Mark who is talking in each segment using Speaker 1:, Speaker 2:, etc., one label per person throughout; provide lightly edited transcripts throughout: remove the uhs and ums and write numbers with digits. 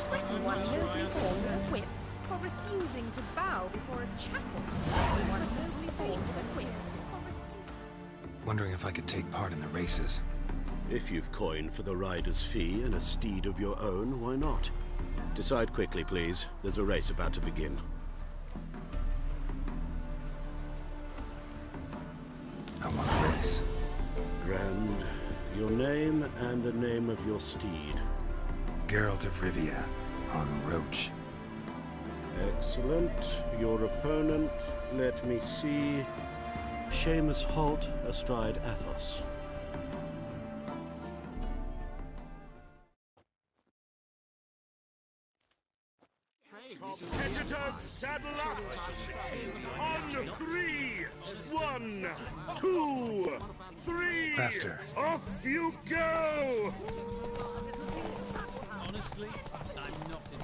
Speaker 1: Threaten one nobly born with a whip for refusing to bow before a chapel. One's nobly born with a whip for refusing.
Speaker 2: Wondering if I could take part in the races.
Speaker 3: If you've coin for the rider's fee and a steed of your own, why not? Decide quickly, please. There's a race about to begin.
Speaker 2: I want a race.
Speaker 3: Grand. Your name and the name of your steed.
Speaker 2: Geralt of Rivia, on Roach.
Speaker 3: Excellent. Your opponent, let me see. Seamus Holt, astride Athos. Competitors, saddle up! On 3! 1, 2, 3!
Speaker 2: Faster.
Speaker 3: Off you go!
Speaker 4: Honestly, I'm not in.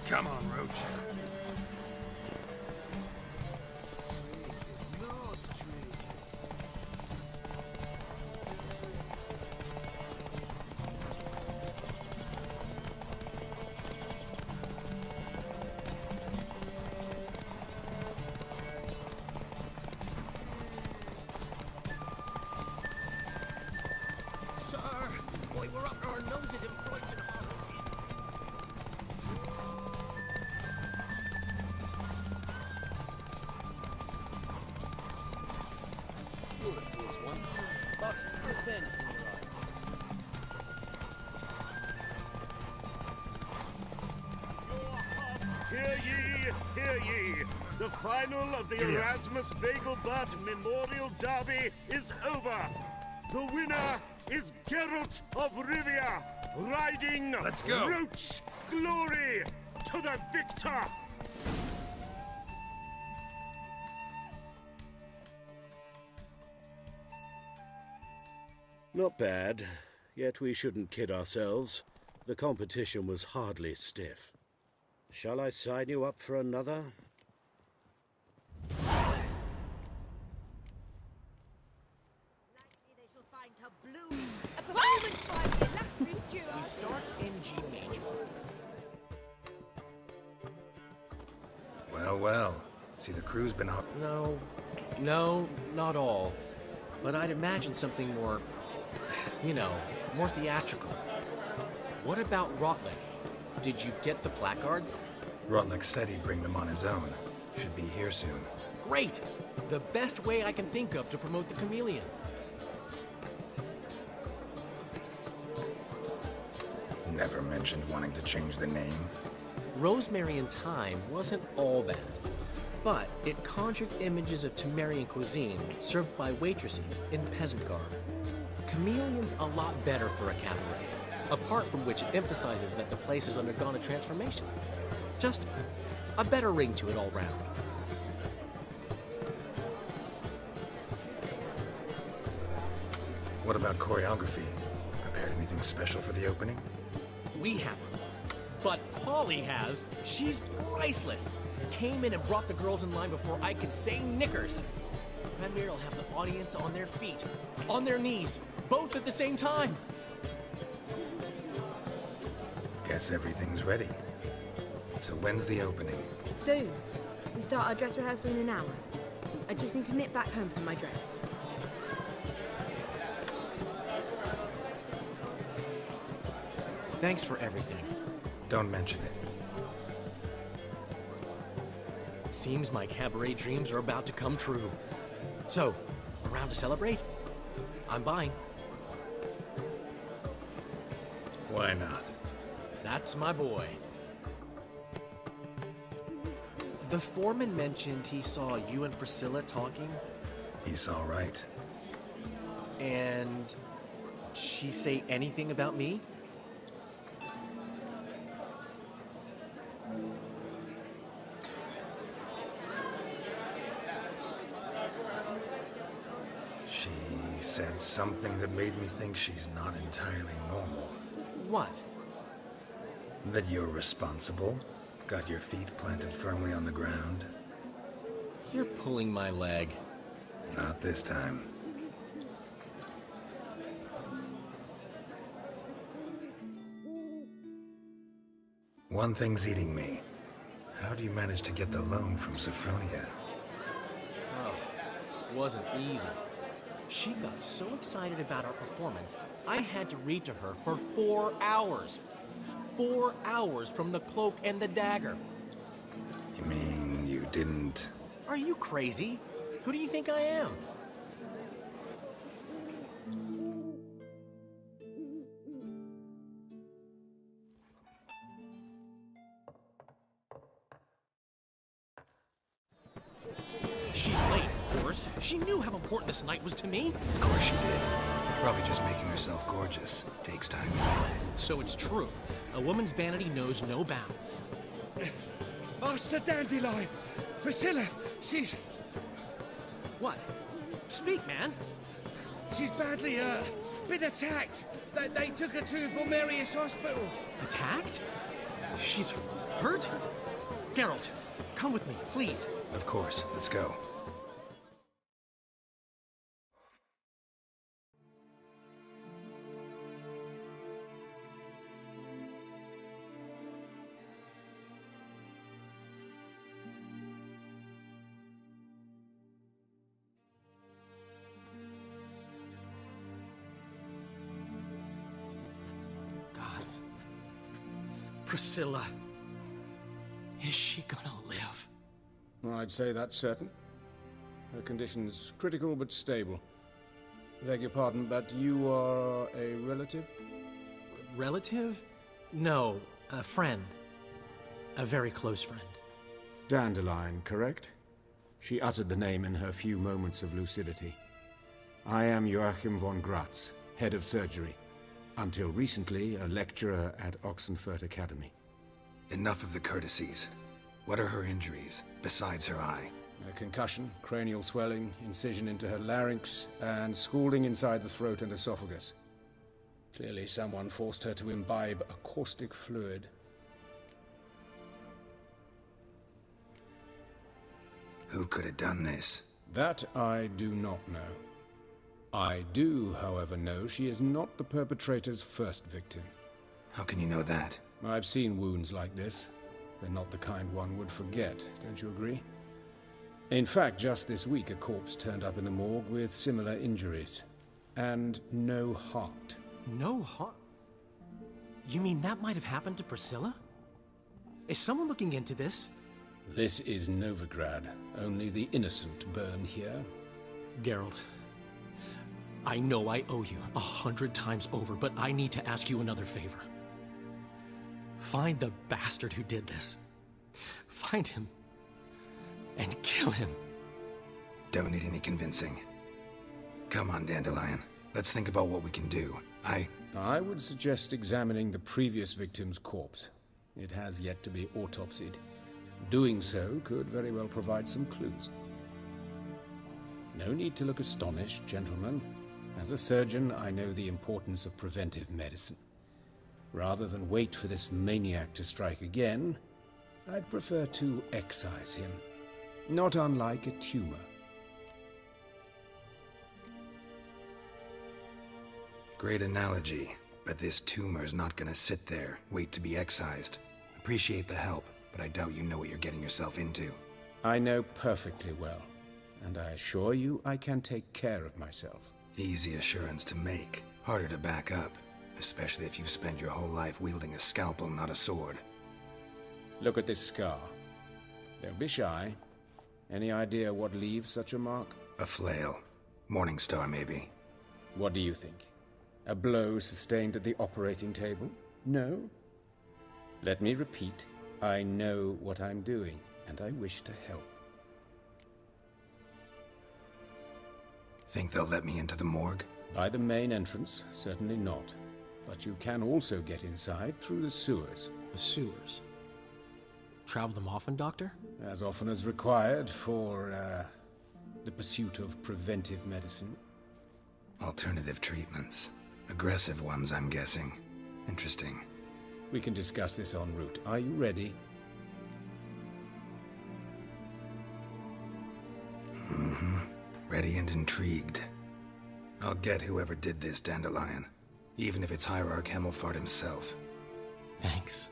Speaker 2: Come on, Roach.
Speaker 4: Sir, boy, we're up to our noses in fights and horrors. Beautiful this one, but no fairness in your eyes.
Speaker 3: Hear ye, hear ye! The final of the Erasmus Vegelbud Memorial Derby is over! The winner is Geralt of Rivia, riding
Speaker 2: Let's go.
Speaker 3: Roach! Glory to the victor! Not bad, yet we shouldn't kid ourselves. The competition was hardly stiff. Shall I sign you up for another?
Speaker 1: A performance by the illustrious duo.
Speaker 4: We start in G major.
Speaker 2: Well, well. See, the crew's been hard.
Speaker 5: No, not all. But I'd imagine something more, more theatrical. What about Rotlick? Did you get the placards?
Speaker 2: Rotlick said he'd bring them on his own. Should be here soon.
Speaker 5: Great! The best way I can think of to promote the chameleon.
Speaker 2: Never mentioned wanting to change the name.
Speaker 5: Rosemary and Thyme wasn't all bad, but it conjured images of Temerian cuisine served by waitresses in peasant garb. Chameleon's a lot better for a cabaret, apart from which it emphasizes that the place has undergone a transformation. Just a better ring to it all round.
Speaker 2: What about choreography? Prepared anything special for the opening?
Speaker 5: We haven't. But Polly has. She's priceless. Came in and brought the girls in line before I could say knickers. Premier will have the audience on their feet, on their knees, both at the same time.
Speaker 2: Guess everything's ready. So when's the opening?
Speaker 6: Soon. We start our dress rehearsal in an hour. I just need to nip back home for my dress.
Speaker 5: Thanks for everything.
Speaker 2: Don't mention it.
Speaker 5: Seems my cabaret dreams are about to come true. So, around to celebrate? I'm buying.
Speaker 2: Why not?
Speaker 5: That's my boy. The foreman mentioned he saw you and Priscilla talking.
Speaker 2: He's all right.
Speaker 5: And she say anything about me?
Speaker 2: She said something that made me think she's not entirely normal.
Speaker 5: What?
Speaker 2: That you're responsible? Got your feet planted firmly on the ground?
Speaker 5: You're pulling my leg.
Speaker 2: Not this time. One thing's eating me. How do you manage to get the loan from Sophronia?
Speaker 5: Oh, wasn't easy. She got so excited about our performance, I had to read to her for 4 hours. 4 hours from the cloak and the dagger.
Speaker 2: You mean you didn't...
Speaker 5: Are you crazy? Who do you think I am? She's late, of course. She knew how important this night was to me.
Speaker 2: Of course she did. Probably just making herself gorgeous. Takes time.
Speaker 5: So it's true. A woman's vanity knows no bounds.
Speaker 3: Master Dandelion! Priscilla, she's
Speaker 5: What? Speak, man.
Speaker 3: badly, been attacked. They took her to Vulmerius Hospital.
Speaker 5: Attacked? She's hurt? Geralt, come with me, please.
Speaker 2: Of course. Let's go.
Speaker 5: Gods. Priscilla. Is she gonna live?
Speaker 7: I'd say that's certain. Her condition's critical but stable. Beg your pardon, but you are a relative?
Speaker 5: Relative? No, a friend. A very close friend.
Speaker 7: Dandelion, correct? She uttered the name in her few moments of lucidity. I am Joachim von Gratz, head of surgery. Until recently, a lecturer at Oxenfurt Academy.
Speaker 2: Enough of the courtesies. What are her injuries, besides her eye?
Speaker 7: A concussion, cranial swelling, incision into her larynx, and scalding inside the throat and esophagus. Clearly someone forced her to imbibe a caustic fluid.
Speaker 2: Who could have done this?
Speaker 7: That I do not know. I do, however, know she is not the perpetrator's first victim.
Speaker 2: How can you know that?
Speaker 7: I've seen wounds like this. They're not the kind one would forget, don't you agree? In fact, just this week a corpse turned up in the morgue with similar injuries. And no heart.
Speaker 5: No heart? You mean that might have happened to Priscilla? Is someone looking into this?
Speaker 7: This is Novigrad. Only the innocent burn here.
Speaker 5: Geralt, I know I owe you 100 times over, but I need to ask you another favor. Find the bastard who did this. Find him. And kill him.
Speaker 2: Don't need any convincing. Come on, Dandelion. Let's think about what we can do.
Speaker 7: I would suggest examining the previous victim's corpse. It has yet to be autopsied. Doing so could very well provide some clues. No need to look astonished, gentlemen. As a surgeon, I know the importance of preventive medicine. Rather than wait for this maniac to strike again, I'd prefer to excise him. Not unlike a tumor.
Speaker 2: Great analogy, but this tumor's not gonna sit there, wait to be excised. Appreciate the help, but I doubt you know what you're getting yourself into.
Speaker 7: I know perfectly well, and I assure you I can take care of myself.
Speaker 2: Easy assurance to make, harder to back up, especially if you've spent your whole life wielding a scalpel, not a sword.
Speaker 7: Look at this scar. Don't be shy. Any idea what leaves such a mark?
Speaker 2: A flail. Morning Star, maybe.
Speaker 7: What do you think? A blow sustained at the operating table? No? Let me repeat. I know what I'm doing, and I wish to help.
Speaker 2: Think they'll let me into the morgue?
Speaker 7: By the main entrance, certainly not. But you can also get inside through the sewers.
Speaker 5: The sewers? Travel them often, Doctor?
Speaker 7: As often as required for, the pursuit of preventive medicine.
Speaker 2: Alternative treatments. Aggressive ones, I'm guessing. Interesting.
Speaker 7: We can discuss this en route. Are you ready?
Speaker 2: Mm-hmm. Ready and intrigued. I'll get whoever did this, Dandelion. Even if it's Hierarch Hemmelfart himself.
Speaker 5: Thanks.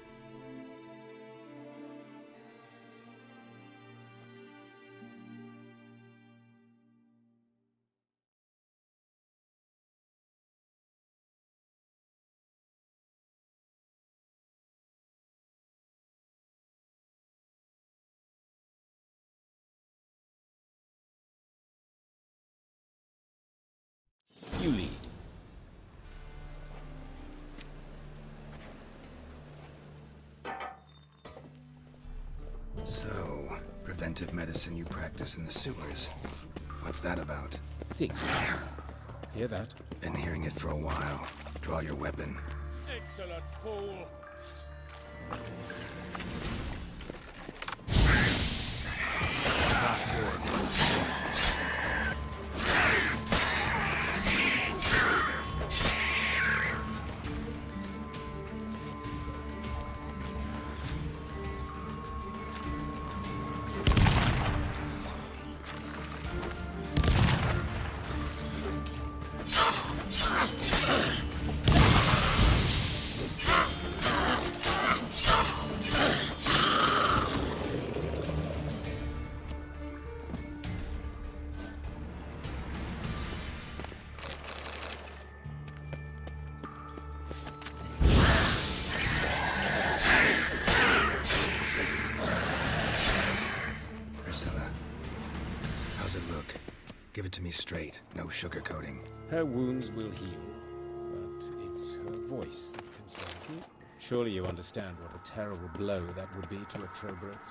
Speaker 7: You lead.
Speaker 2: So, preventive medicine you practice in the sewers. What's that about?
Speaker 7: Think. Hear that?
Speaker 2: Been hearing it for a while. Draw your weapon.
Speaker 3: Excellent fool!
Speaker 2: Give it to me straight, no sugarcoating.
Speaker 7: Her wounds will heal, but it's her voice that concerns me. Surely you understand what a terrible blow that would be to a Troberet.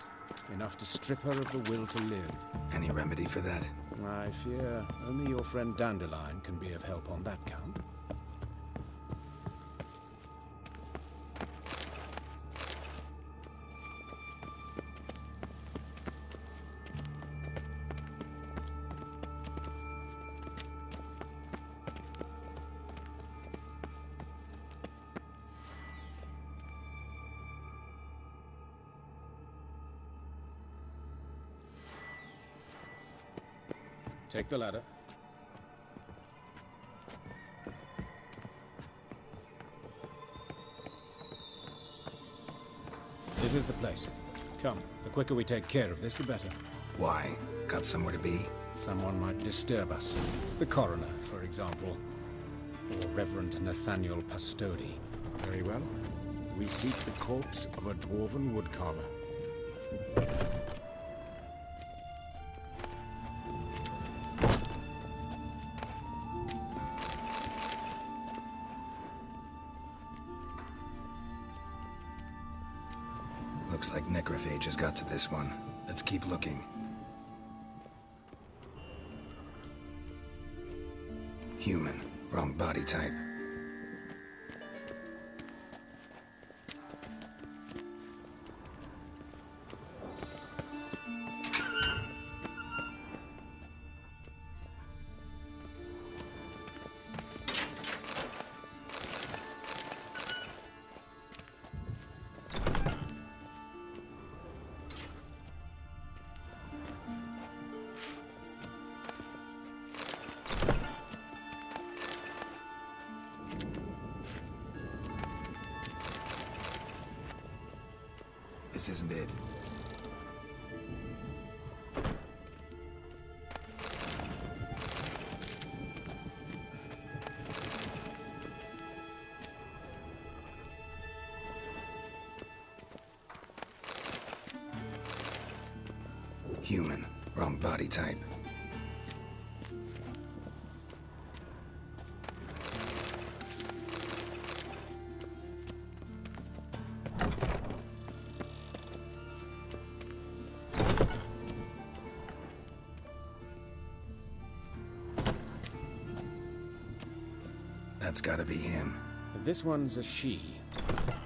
Speaker 7: Enough to strip her of the will to live.
Speaker 2: Any remedy for that?
Speaker 7: I fear only your friend Dandelion can be of help on that count. Take the ladder. This is the place. Come, the quicker we take care of this, the better.
Speaker 2: Why? Got somewhere to be?
Speaker 7: Someone might disturb us. The coroner, for example. Or Reverend Nathaniel Pastodi. Very well. We seek the corpse of a dwarven woodcarver.
Speaker 2: Looks like necrophage has got to this one. Let's keep looking. Human. Wrong body type. This isn't it. Human. Wrong body type. That's gotta be him.
Speaker 7: This one's a she.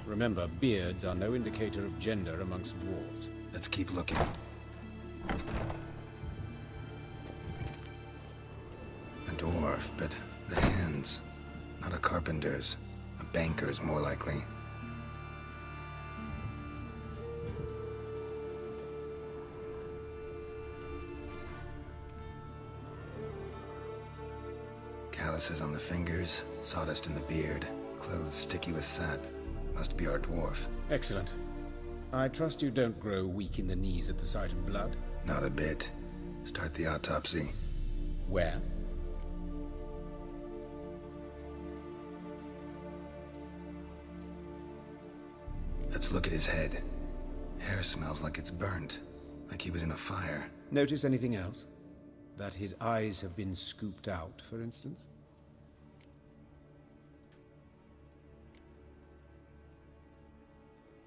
Speaker 7: Remember, beards are no indicator of gender amongst dwarves.
Speaker 2: Let's keep looking. A dwarf, but the hands. Not a carpenter's. A banker's, more likely. Calluses on the fingers, sawdust in the beard, clothes sticky with sap. Must be our dwarf.
Speaker 7: Excellent. I trust you don't grow weak in the knees at the sight of blood?
Speaker 2: Not a bit. Start the autopsy.
Speaker 7: Where?
Speaker 2: Let's look at his head. Hair smells like it's burnt, like he was in a fire.
Speaker 7: Notice anything else? That his eyes have been scooped out, for instance?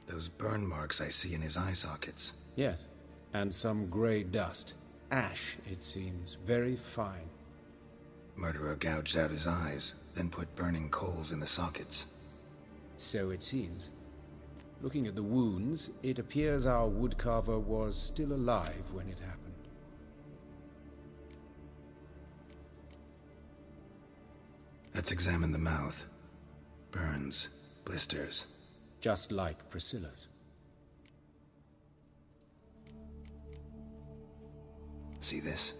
Speaker 2: Those burn marks I see in his eye sockets.
Speaker 7: Yes, and some grey dust. Ash, it seems. Very fine.
Speaker 2: Murderer gouged out his eyes, then put burning coals in the sockets.
Speaker 7: So it seems. Looking at the wounds, it appears our woodcarver was still alive when it happened.
Speaker 2: Let's examine the mouth. Burns, blisters.
Speaker 7: Just like Priscilla's.
Speaker 2: See this?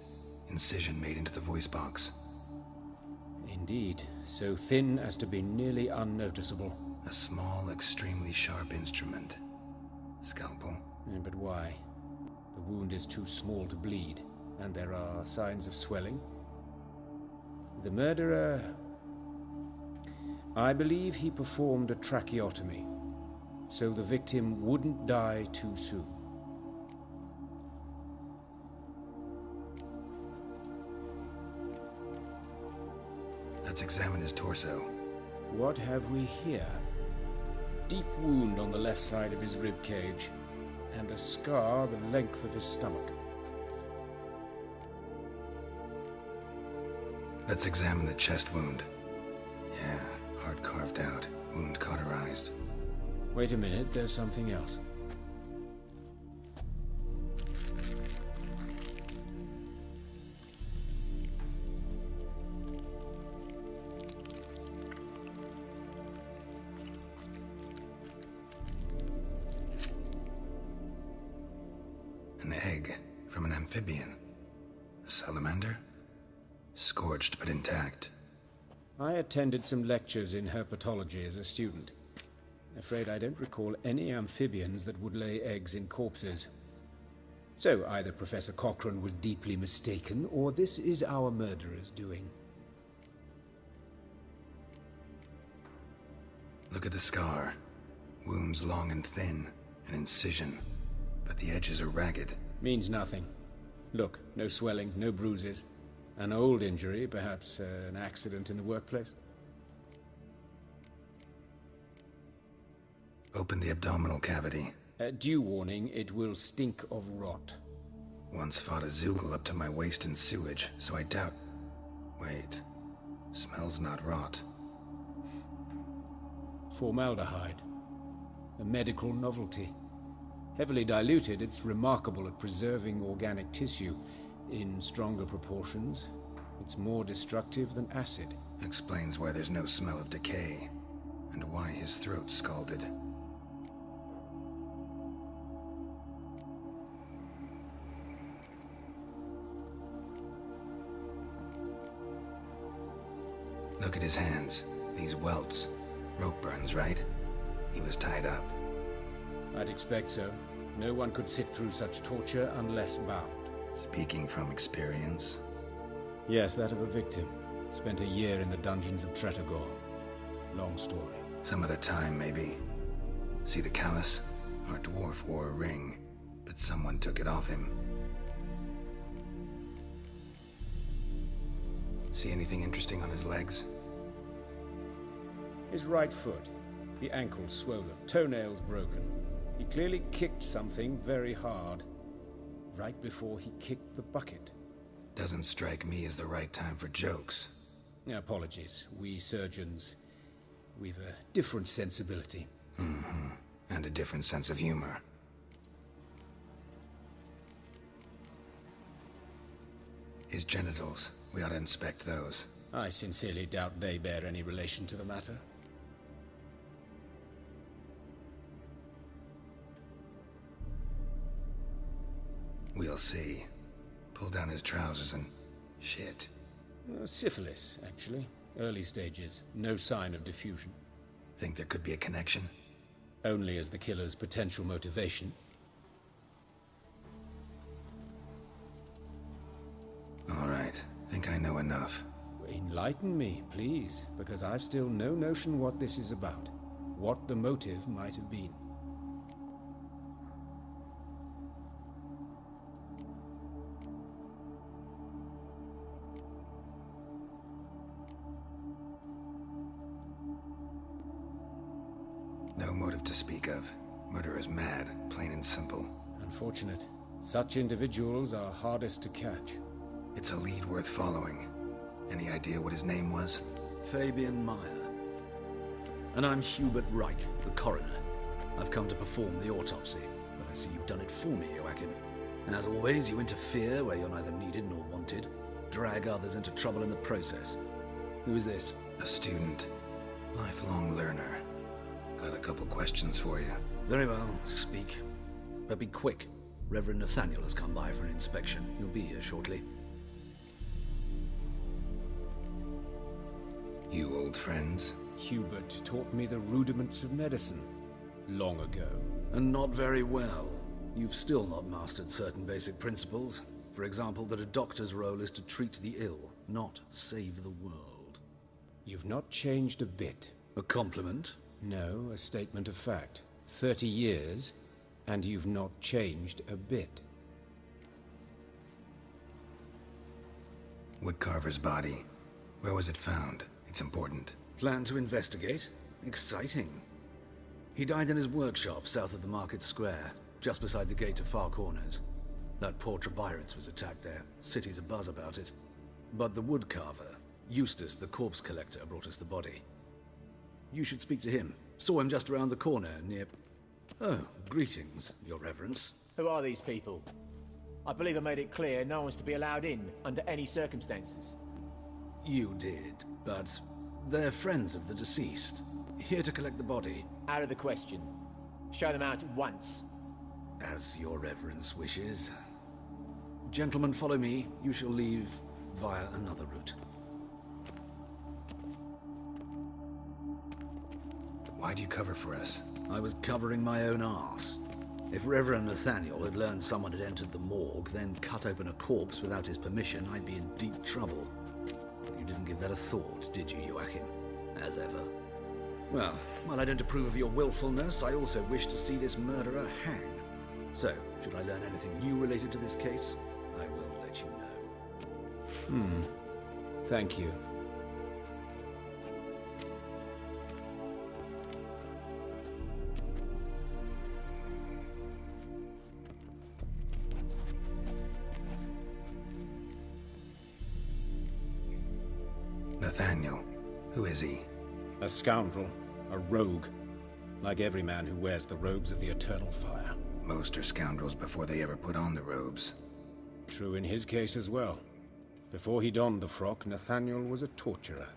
Speaker 2: Incision made into the voice box.
Speaker 7: Indeed, so thin as to be nearly unnoticeable.
Speaker 2: A small, extremely sharp instrument. Scalpel.
Speaker 7: But why? The wound is too small to bleed, and there are signs of swelling. The murderer... I believe he performed a tracheotomy, so the victim wouldn't die too soon.
Speaker 2: Let's examine his torso.
Speaker 7: What have we here? Deep wound on the left side of his rib cage, and a scar the length of his stomach.
Speaker 2: Let's examine the chest wound. Yeah, heart carved out, wound cauterized.
Speaker 7: Wait a minute, there's something else.
Speaker 2: An egg from an amphibian. A salamander? Scorched but intact.
Speaker 7: I attended some lectures in herpetology as a student. Afraid I don't recall any amphibians that would lay eggs in corpses. So either Professor Cochrane was deeply mistaken, or this is our murderer's doing.
Speaker 2: Look at the scar. Wounds long and thin, an incision. But the edges are ragged.
Speaker 7: Means nothing. Look, no swelling, no bruises. An old injury, perhaps an accident in the workplace.
Speaker 2: Open the abdominal cavity.
Speaker 7: Due warning, it will stink of rot.
Speaker 2: Once fought a Zoogle up to my waist in sewage, so I doubt... Wait. Smells not rot.
Speaker 7: Formaldehyde. A medical novelty. Heavily diluted, it's remarkable at preserving organic tissue. In stronger proportions, it's more destructive than acid.
Speaker 2: Explains why there's no smell of decay, and why his throat's scalded. Look at his hands. These welts. Rope burns, right? He was tied up.
Speaker 7: I'd expect so. No one could sit through such torture unless bound.
Speaker 2: Speaking from experience?
Speaker 7: Yes, that of a victim. Spent a year in the dungeons of Tretogor. Long story.
Speaker 2: Some other time, maybe. See the callus? Our dwarf wore a ring, but someone took it off him. See anything interesting on his legs?
Speaker 7: His right foot. The ankle swollen, toenails broken. He clearly kicked something very hard. Right before he kicked the bucket.
Speaker 2: Doesn't strike me as the right time for jokes.
Speaker 7: Apologies. We surgeons, we've a different sensibility.
Speaker 2: Mm-hmm. And a different sense of humor. His genitals. We ought to inspect those.
Speaker 7: I sincerely doubt they bear any relation to the matter.
Speaker 2: We'll see. Pull down his trousers and... shit.
Speaker 7: Syphilis, actually. Early stages, no sign of diffusion.
Speaker 2: Think there could be a connection?
Speaker 7: Only as the killer's potential motivation.
Speaker 2: All right, think I know enough.
Speaker 7: Enlighten me, please, because I've still no notion what this is about. What the motive might have been.
Speaker 2: No motive to speak of. Murderer's mad, plain and simple.
Speaker 7: Unfortunate. Such individuals are hardest to catch.
Speaker 2: It's a lead worth following. Any idea what his name was?
Speaker 8: Fabian Meyer. And I'm Hubert Reich, the coroner. I've come to perform the autopsy, but I see you've done it for me, Joachim. As always, you interfere where you're neither needed nor wanted, drag others into trouble in the process. Who is this?
Speaker 2: A student. Lifelong learner. Got a couple questions for you.
Speaker 8: Very well, speak. But be quick. Reverend Nathaniel has come by for an inspection. He'll be here shortly.
Speaker 2: You old friends?
Speaker 7: Hubert taught me the rudiments of medicine. Long ago.
Speaker 8: And not very well. You've still not mastered certain basic principles. For example, that a doctor's role is to treat the ill, not save the world.
Speaker 7: You've not changed a bit.
Speaker 8: A compliment?
Speaker 7: No, a statement of fact. 30 years, and you've not changed a bit.
Speaker 2: Woodcarver's body. Where was it found? It's important.
Speaker 8: Plan to investigate? Exciting. He died in his workshop south of the market square, just beside the gate to Far Corners. That poor Trebirets was attacked there. City's abuzz about it. But the woodcarver, Eustace the corpse collector, brought us the body. You should speak to him. Saw him just around the corner near... Oh, greetings, Your Reverence.
Speaker 4: Who are these people? I believe I made it clear no one's to be allowed in under any circumstances.
Speaker 8: You did, but they're friends of the deceased. Here to collect the body.
Speaker 4: Out of the question. Show them out at once.
Speaker 8: As Your Reverence wishes. Gentlemen, follow me. You shall leave via another route.
Speaker 2: Why'd you cover for us?
Speaker 8: I was covering my own arse. If Reverend Nathaniel had learned someone had entered the morgue, then cut open a corpse without his permission, I'd be in deep trouble. You didn't give that a thought, did you, Joachim? As ever. Well, while I don't approve of your willfulness, I also wish to see this murderer hang. So, should I learn anything new related to this case, I will let you know.
Speaker 7: Thank you.
Speaker 2: Nathaniel. Who is he?
Speaker 7: A scoundrel. A rogue. Like every man who wears the robes of the Eternal Fire.
Speaker 2: Most are scoundrels before they ever put on the robes.
Speaker 7: True in his case as well. Before he donned the frock, Nathaniel was a torturer.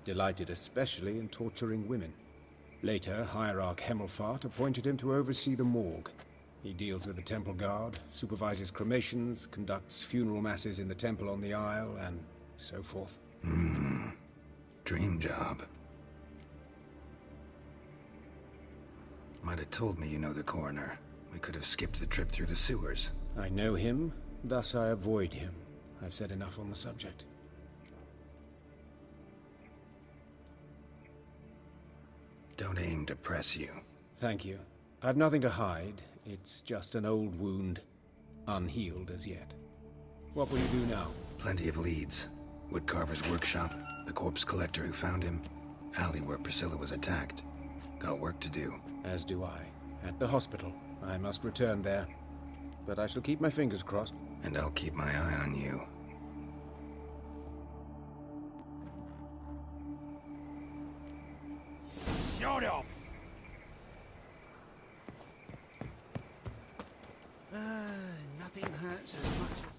Speaker 7: Delighted especially in torturing women. Later, Hierarch Hemmelfart appointed him to oversee the morgue. He deals with the temple guard, supervises cremations, conducts funeral masses in the temple on the Isle, and so forth.
Speaker 2: Dream job. Might have told me you know the coroner. We could have skipped the trip through the sewers.
Speaker 7: I know him, thus I avoid him. I've said enough on the subject.
Speaker 2: Don't aim to press you.
Speaker 7: Thank you. I've nothing to hide. It's just an old wound, unhealed as yet. What will you do now?
Speaker 2: Plenty of leads. Woodcarver's workshop, the corpse collector who found him, alley where Priscilla was attacked. Got work to do.
Speaker 7: As do I. At the hospital. I must return there. But I shall keep my fingers crossed.
Speaker 2: And I'll keep my eye on you.
Speaker 3: Shut off! Nothing hurts as much as...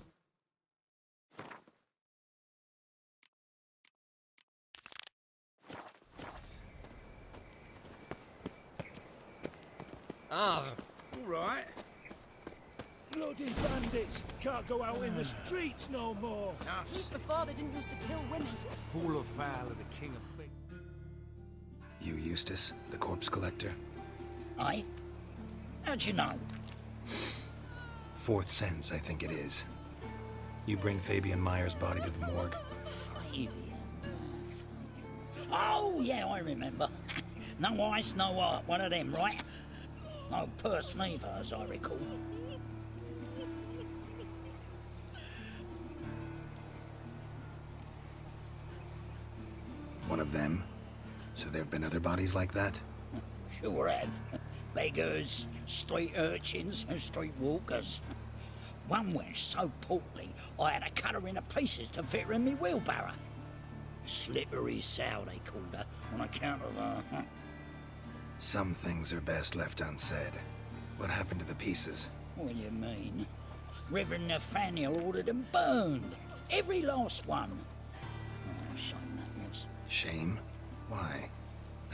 Speaker 4: Ah,
Speaker 3: All right.
Speaker 9: Bloody bandits! Can't go out in the streets no more!
Speaker 1: Years before, they didn't used to kill women.
Speaker 9: Full of foul of the king of things.
Speaker 2: You Eustace, the corpse collector?
Speaker 10: Aye? How'd you know?
Speaker 2: Fourth sense, I think it is. You bring Fabian Meyer's body to the morgue?
Speaker 10: Fabian. Oh, yeah, I remember. No ice, no art, one of them, right? No purse neither, as I recall.
Speaker 2: One of them? So there have been other bodies like that?
Speaker 10: Sure have. Beggars, street urchins, and street walkers. One went so portly, I had to cut her into pieces to fit her in me wheelbarrow. Slippery sow, they called her, on account of her.
Speaker 2: Some things are best left unsaid. What happened to the pieces?
Speaker 10: What do you mean? Reverend Nathaniel ordered them burned. Every last one. Oh, shame that was.
Speaker 2: Shame? Why?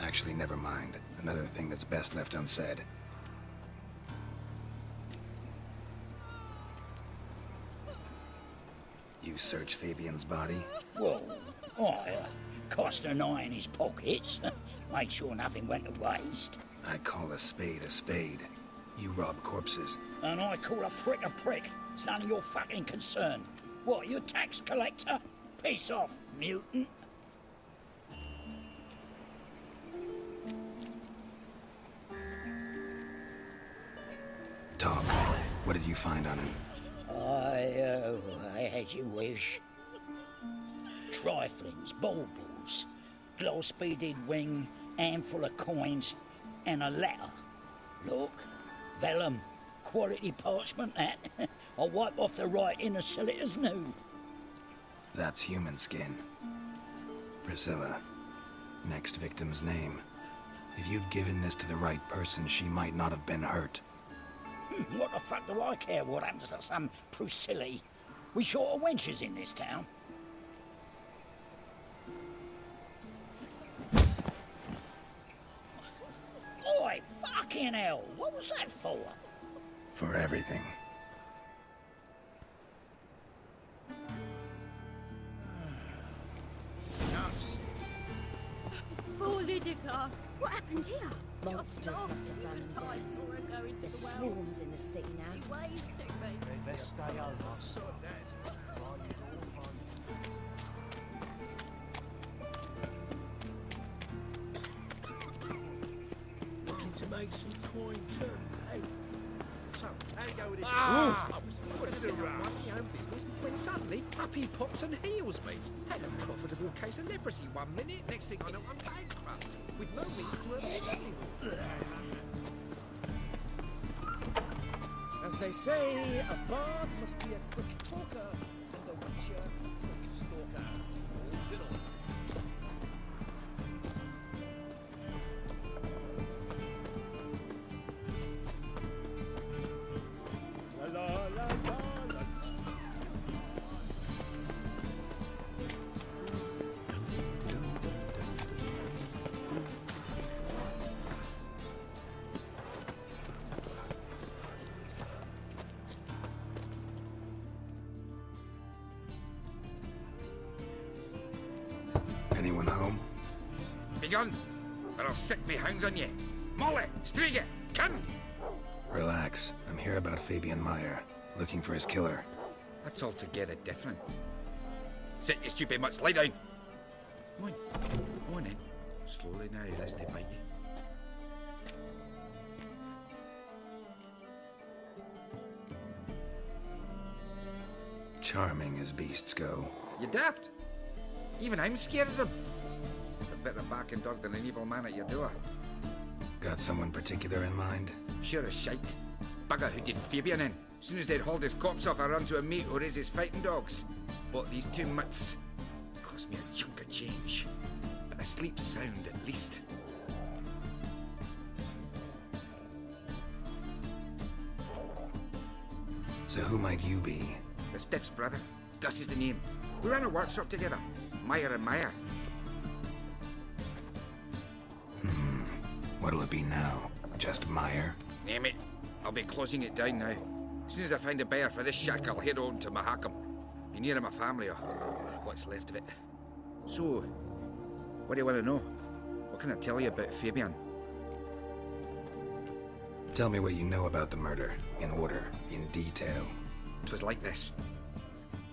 Speaker 2: Actually, never mind. Another thing that's best left unsaid. You search Fabian's body?
Speaker 10: Well, I cast an eye in his pockets. Made sure nothing went to waste.
Speaker 2: I call a spade a spade. You rob corpses.
Speaker 10: And I call a prick a prick. It's none of your fucking concern. What, you a tax collector? Piss off, mutant.
Speaker 2: Talk. What did you find on him?
Speaker 10: I as you wish. Triflings, baubles, gloss-beaded ring, handful of coins, and a letter. Look, vellum, quality parchment that. I'll wipe off the writing and sell it as new.
Speaker 2: That's human skin. Priscilla. Next victim's name. If you'd given this to the right person, she might not have been hurt.
Speaker 10: What the fuck do I care what happens to some Priscilla? We short of wenches in this town. Oi, fucking hell! What was that for?
Speaker 2: For everything.
Speaker 6: Poor Lydica! What happened here?
Speaker 11: Monsters must have run them down. There's swarms in the city now.
Speaker 6: She waved to me.
Speaker 9: They'd best stay home, I've saw Looking to make some coin too, hey? So, how you go with this? I was running my own business when suddenly Puppy pops and heals me. Had a profitable case of leprosy 1 minute, next thing I know I'm bankrupt, with no means to earn a living. As they say, a bard must be a quick talker, and the witcher a quick stalker. All's in all. La la la la la.
Speaker 2: Anyone home?
Speaker 12: Begun, or I'll sick me hounds on you. Molly, Striga, come!
Speaker 2: Relax. I'm here about Fabian Meyer, looking for his killer.
Speaker 12: That's altogether different. Sit, you stupid mutts, lie down. Come on in. Slowly now, lest they bite you.
Speaker 2: Charming as beasts go.
Speaker 12: You daft? Even I'm scared of them. A better barking dog than an evil man at your door.
Speaker 2: Got someone particular in mind?
Speaker 12: Sure as shite. Bugger who did Fabian in. Soon as they'd hauled his corpse off, I run to a mate who raises fighting dogs. Bought these 2 mutts. Cost me a chunk of change. But I sleep sound at least.
Speaker 2: So who might you be?
Speaker 12: The Stiff's brother. Gus is the name. We ran a workshop together. Meyer and Meyer.
Speaker 2: What'll it be now? Just Meyer?
Speaker 12: Name it. I'll be closing it down now. As soon as I find a buyer for this shack, I'll head on to Mahakam. Be near my family, or what's left of it. So, what do you want to know? What can I tell you about Fabian?
Speaker 2: Tell me what you know about the murder, in order, in detail.
Speaker 12: It was like this.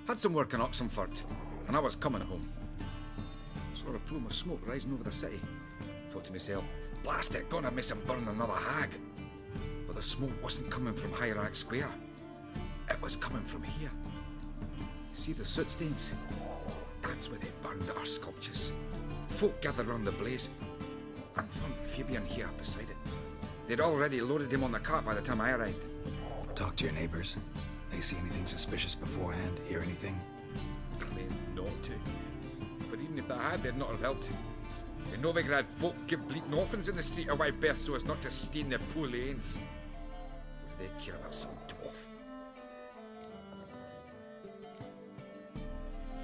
Speaker 12: Had some work in Oxenford, and I was coming home. Saw a plume of smoke rising over the city. Thought to myself, blast it, gonna miss him burn another hag. But the smoke wasn't coming from Hierarch Square. It was coming from here. See the soot stains? That's where they burned our sculptures. Folk gathered round the blaze, and found Fabian here beside it. They'd already loaded him on the cart by the time I arrived.
Speaker 2: Talk to your neighbors. They see anything suspicious beforehand? Hear anything?
Speaker 12: Claim not to. But even if they had, they'd not have helped. In Novigrad, folk give bleating orphans in the street a wide berth so as not to stain their poor lanes. What do they care about some dwarf?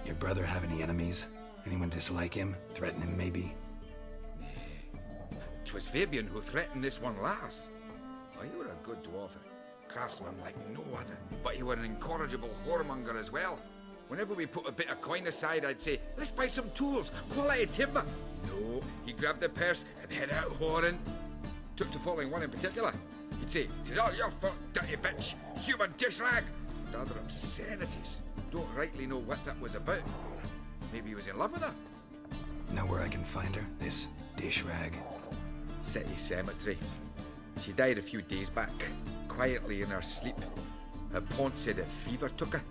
Speaker 2: Your brother have any enemies? Anyone dislike him? Threaten him, maybe?
Speaker 12: Nay. 'Twas Fabian who threatened this one last. Oh, he were a good dwarf, a craftsman like no other. But he were an incorrigible whoremonger as well. Whenever we put a bit of coin aside, I'd say, let's buy some tools, quality timber. No, he grabbed the purse and head out whoring. Took to following one in particular. He'd say, "'Tis all your fault, dirty bitch, human dish rag." And other obscenities. Don't rightly know what that was about. Maybe he was in love with her.
Speaker 2: Know where I can find her, this dish rag?
Speaker 12: City cemetery. She died a few days back, quietly in her sleep. Her pont said a fever took her.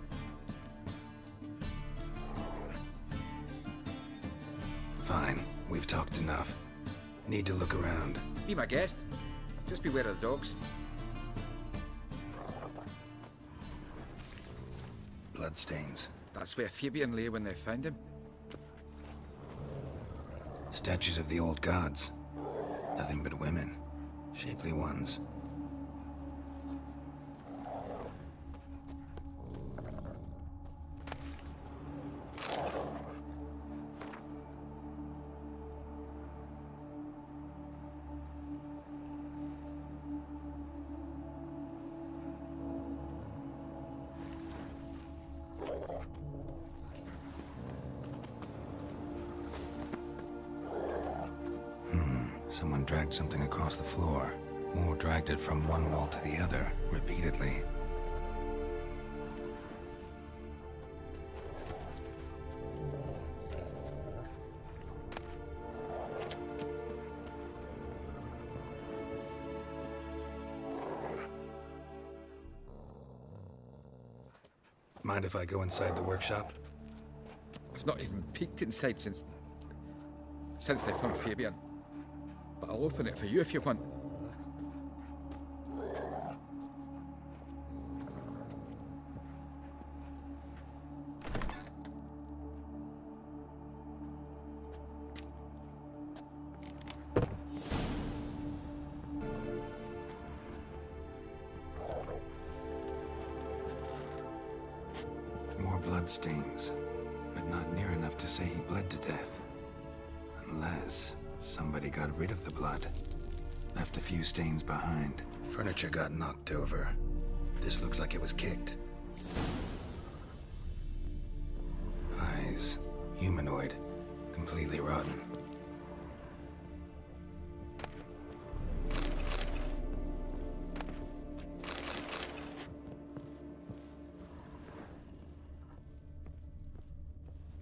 Speaker 2: Fine, we've talked enough. Need to look around.
Speaker 12: Be my guest. Just beware of the dogs.
Speaker 2: Bloodstains.
Speaker 12: That's where Fabian lay when they found him.
Speaker 2: Statues of the old gods. Nothing but women. Shapely ones. Someone dragged something across the floor, or dragged it from one wall to the other, repeatedly. Mind if I go inside the workshop?
Speaker 12: I've not even peeked inside since they found Fabian. But I'll open it for you if you want.
Speaker 2: More bloodstains, but not near enough to say he bled to death. Unless somebody got rid of the blood. Left a few stains behind. Furniture got knocked over. This looks like it was kicked. Eyes. Humanoid. Completely rotten.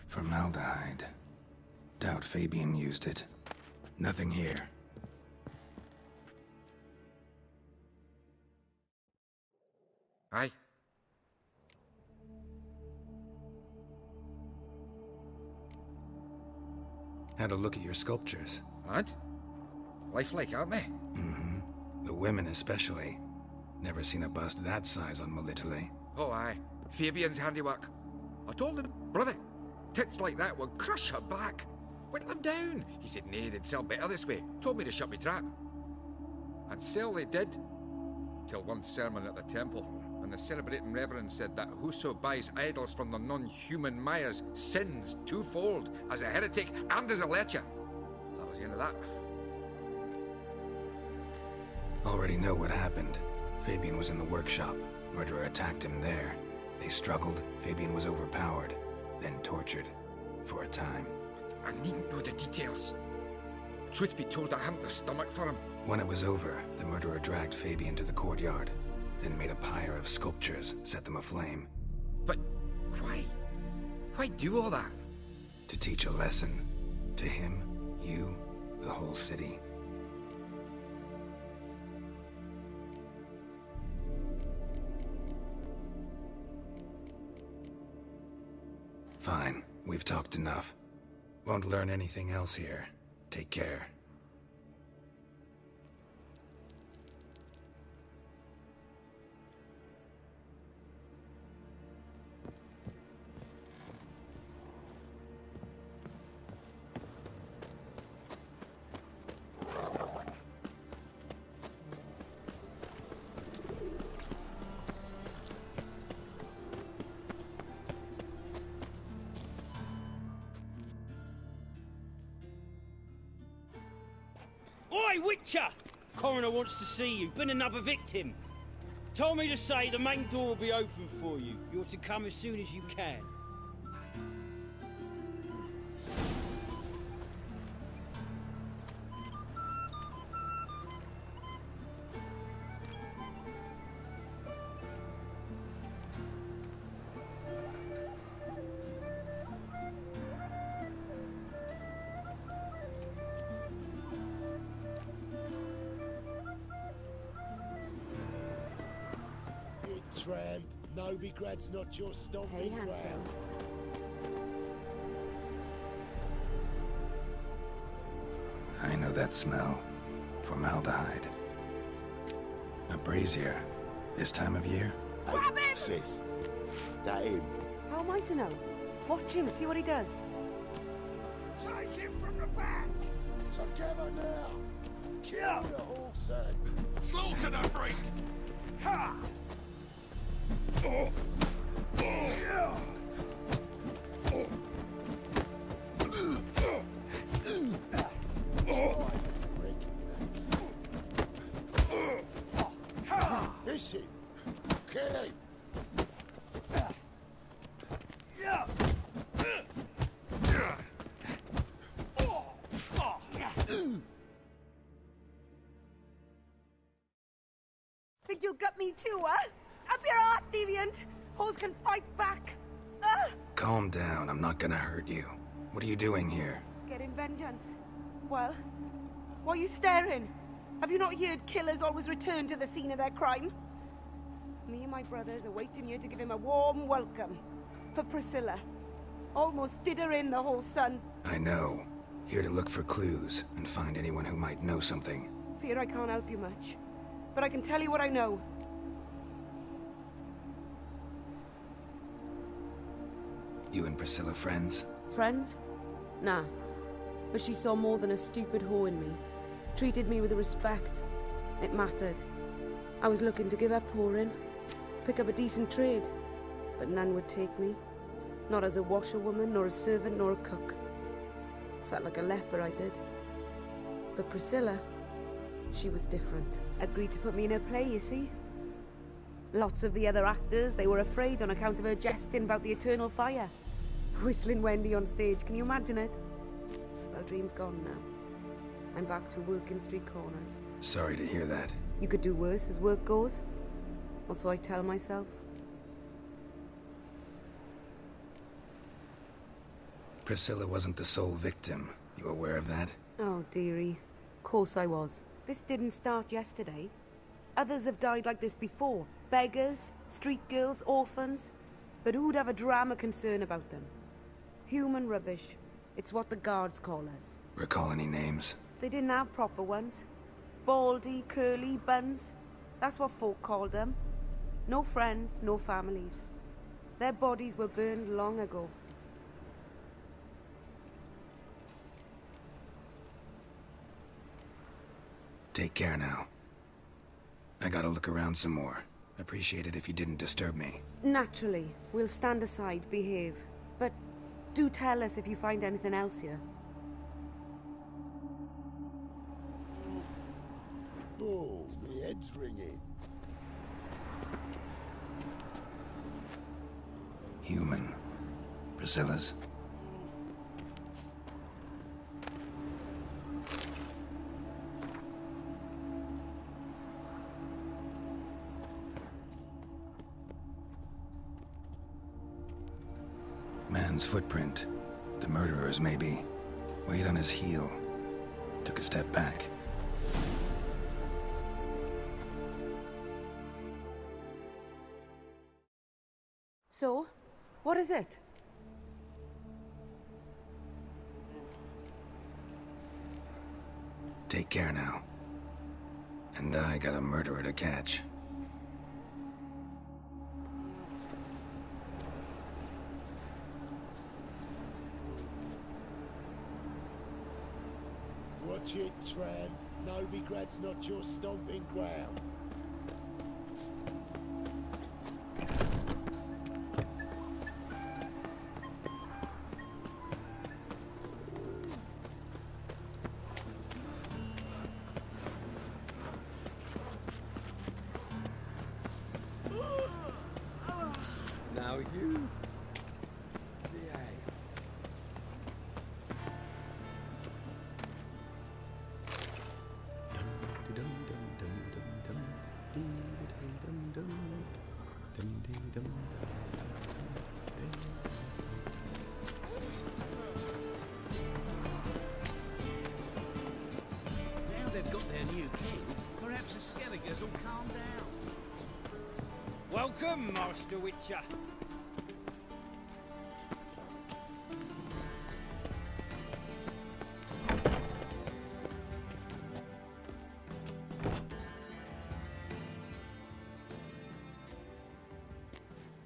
Speaker 2: Formaldehyde. Doubt Fabian used it. Nothing here.
Speaker 12: Aye.
Speaker 2: Had a look at your sculptures.
Speaker 12: And? Lifelike, aren't they?
Speaker 2: Mm-hmm. The women especially. Never seen a bust that size on Melitele.
Speaker 12: Oh, aye. Fabian's handiwork. I told him, brother, tits like that would crush her back. Whittle him down. He said, nay, they'd sell better this way. Told me to shut me trap. And sell they did. Till one sermon at the temple, and the celebrating reverend said that whoso buys idols from the non-human Myers sins twofold, as a heretic and as a lecher. That was the end of that.
Speaker 2: Already know what happened. Fabian was in the workshop. Murderer attacked him there. They struggled. Fabian was overpowered, then tortured. For a time.
Speaker 12: I needn't know the details. Truth be told, I hadn't the stomach for him.
Speaker 2: When it was over, the murderer dragged Fabian to the courtyard, then made a pyre of sculptures, set them aflame.
Speaker 12: But why? Why do all that?
Speaker 2: To teach a lesson. To him, you, the whole city. Fine, we've talked enough. Won't learn anything else here. Take care.
Speaker 13: Oi, Witcher! Coroner wants to see you. Been another victim. Told me to say the main door will be open for you. You're to come as soon as you can.
Speaker 14: Tramp, Novigrad's not your stomping ground.
Speaker 2: I know that smell. Formaldehyde. A brazier. This time of year?
Speaker 14: Grab him! Sis, that him.
Speaker 15: How am I to know? Watch him, see what he does.
Speaker 14: Take him from the back! Together now! Kill the horse, slaughter the freak! Ha! Is he? Kill him!
Speaker 15: Think you'll gut me too, huh? Up your ass, deviant! Hoes can fight back!
Speaker 2: Calm down, I'm not gonna hurt you. What are you doing here?
Speaker 15: Getting vengeance. Well, why are you staring? Have you not heard killers always return to the scene of their crime? Me and my brothers are waiting here to give him a warm welcome. For Priscilla. Almost did her in, the whole son.
Speaker 2: I know. Here to look for clues and find anyone who might know something.
Speaker 15: Fear I can't help you much. But I can tell you what I know.
Speaker 2: You and Priscilla friends?
Speaker 15: Friends? Nah. But she saw more than a stupid whore in me. Treated me with respect. It mattered. I was looking to give up whoring. Pick up a decent trade. But none would take me. Not as a washerwoman, nor a servant, nor a cook. Felt like a leper, I did. But Priscilla, she was different. Agreed to put me in her play, you see? Lots of the other actors, they were afraid on account of her jesting about the eternal fire. Whistling Wendy on stage, can you imagine it? Well, dream's gone now. I'm back to working street corners.
Speaker 2: Sorry to hear that.
Speaker 15: You could do worse as work goes. Or so I tell myself.
Speaker 2: Priscilla wasn't the sole victim. You aware of that?
Speaker 15: Oh, dearie. Course I was. This didn't start yesterday. Others have died like this before. Beggars, street girls, orphans. But who'd have a drama concern about them? Human rubbish. It's what the guards call us.
Speaker 2: Recall any names?
Speaker 15: They didn't have proper ones. Baldy, curly, buns. That's what folk called them. No friends, no families. Their bodies were burned long ago.
Speaker 2: Take care now. I gotta look around some more. Appreciate it if you didn't disturb me.
Speaker 15: Naturally. We'll stand aside, behave. But do tell us if you find anything else here.
Speaker 14: Oh, my head's ringing.
Speaker 2: Human. Priscilla's? Man's footprint. The murderer's, maybe. Weighed on his heel. Took a step back.
Speaker 15: So, what is it?
Speaker 2: Take care now. And I got a murderer to catch.
Speaker 14: Watch it, Tran. Novigrad's not your stomping ground.
Speaker 9: Now you behave.
Speaker 16: Now they've got their new king, perhaps the Skelligers will calm down.
Speaker 13: Welcome, Master Witcher.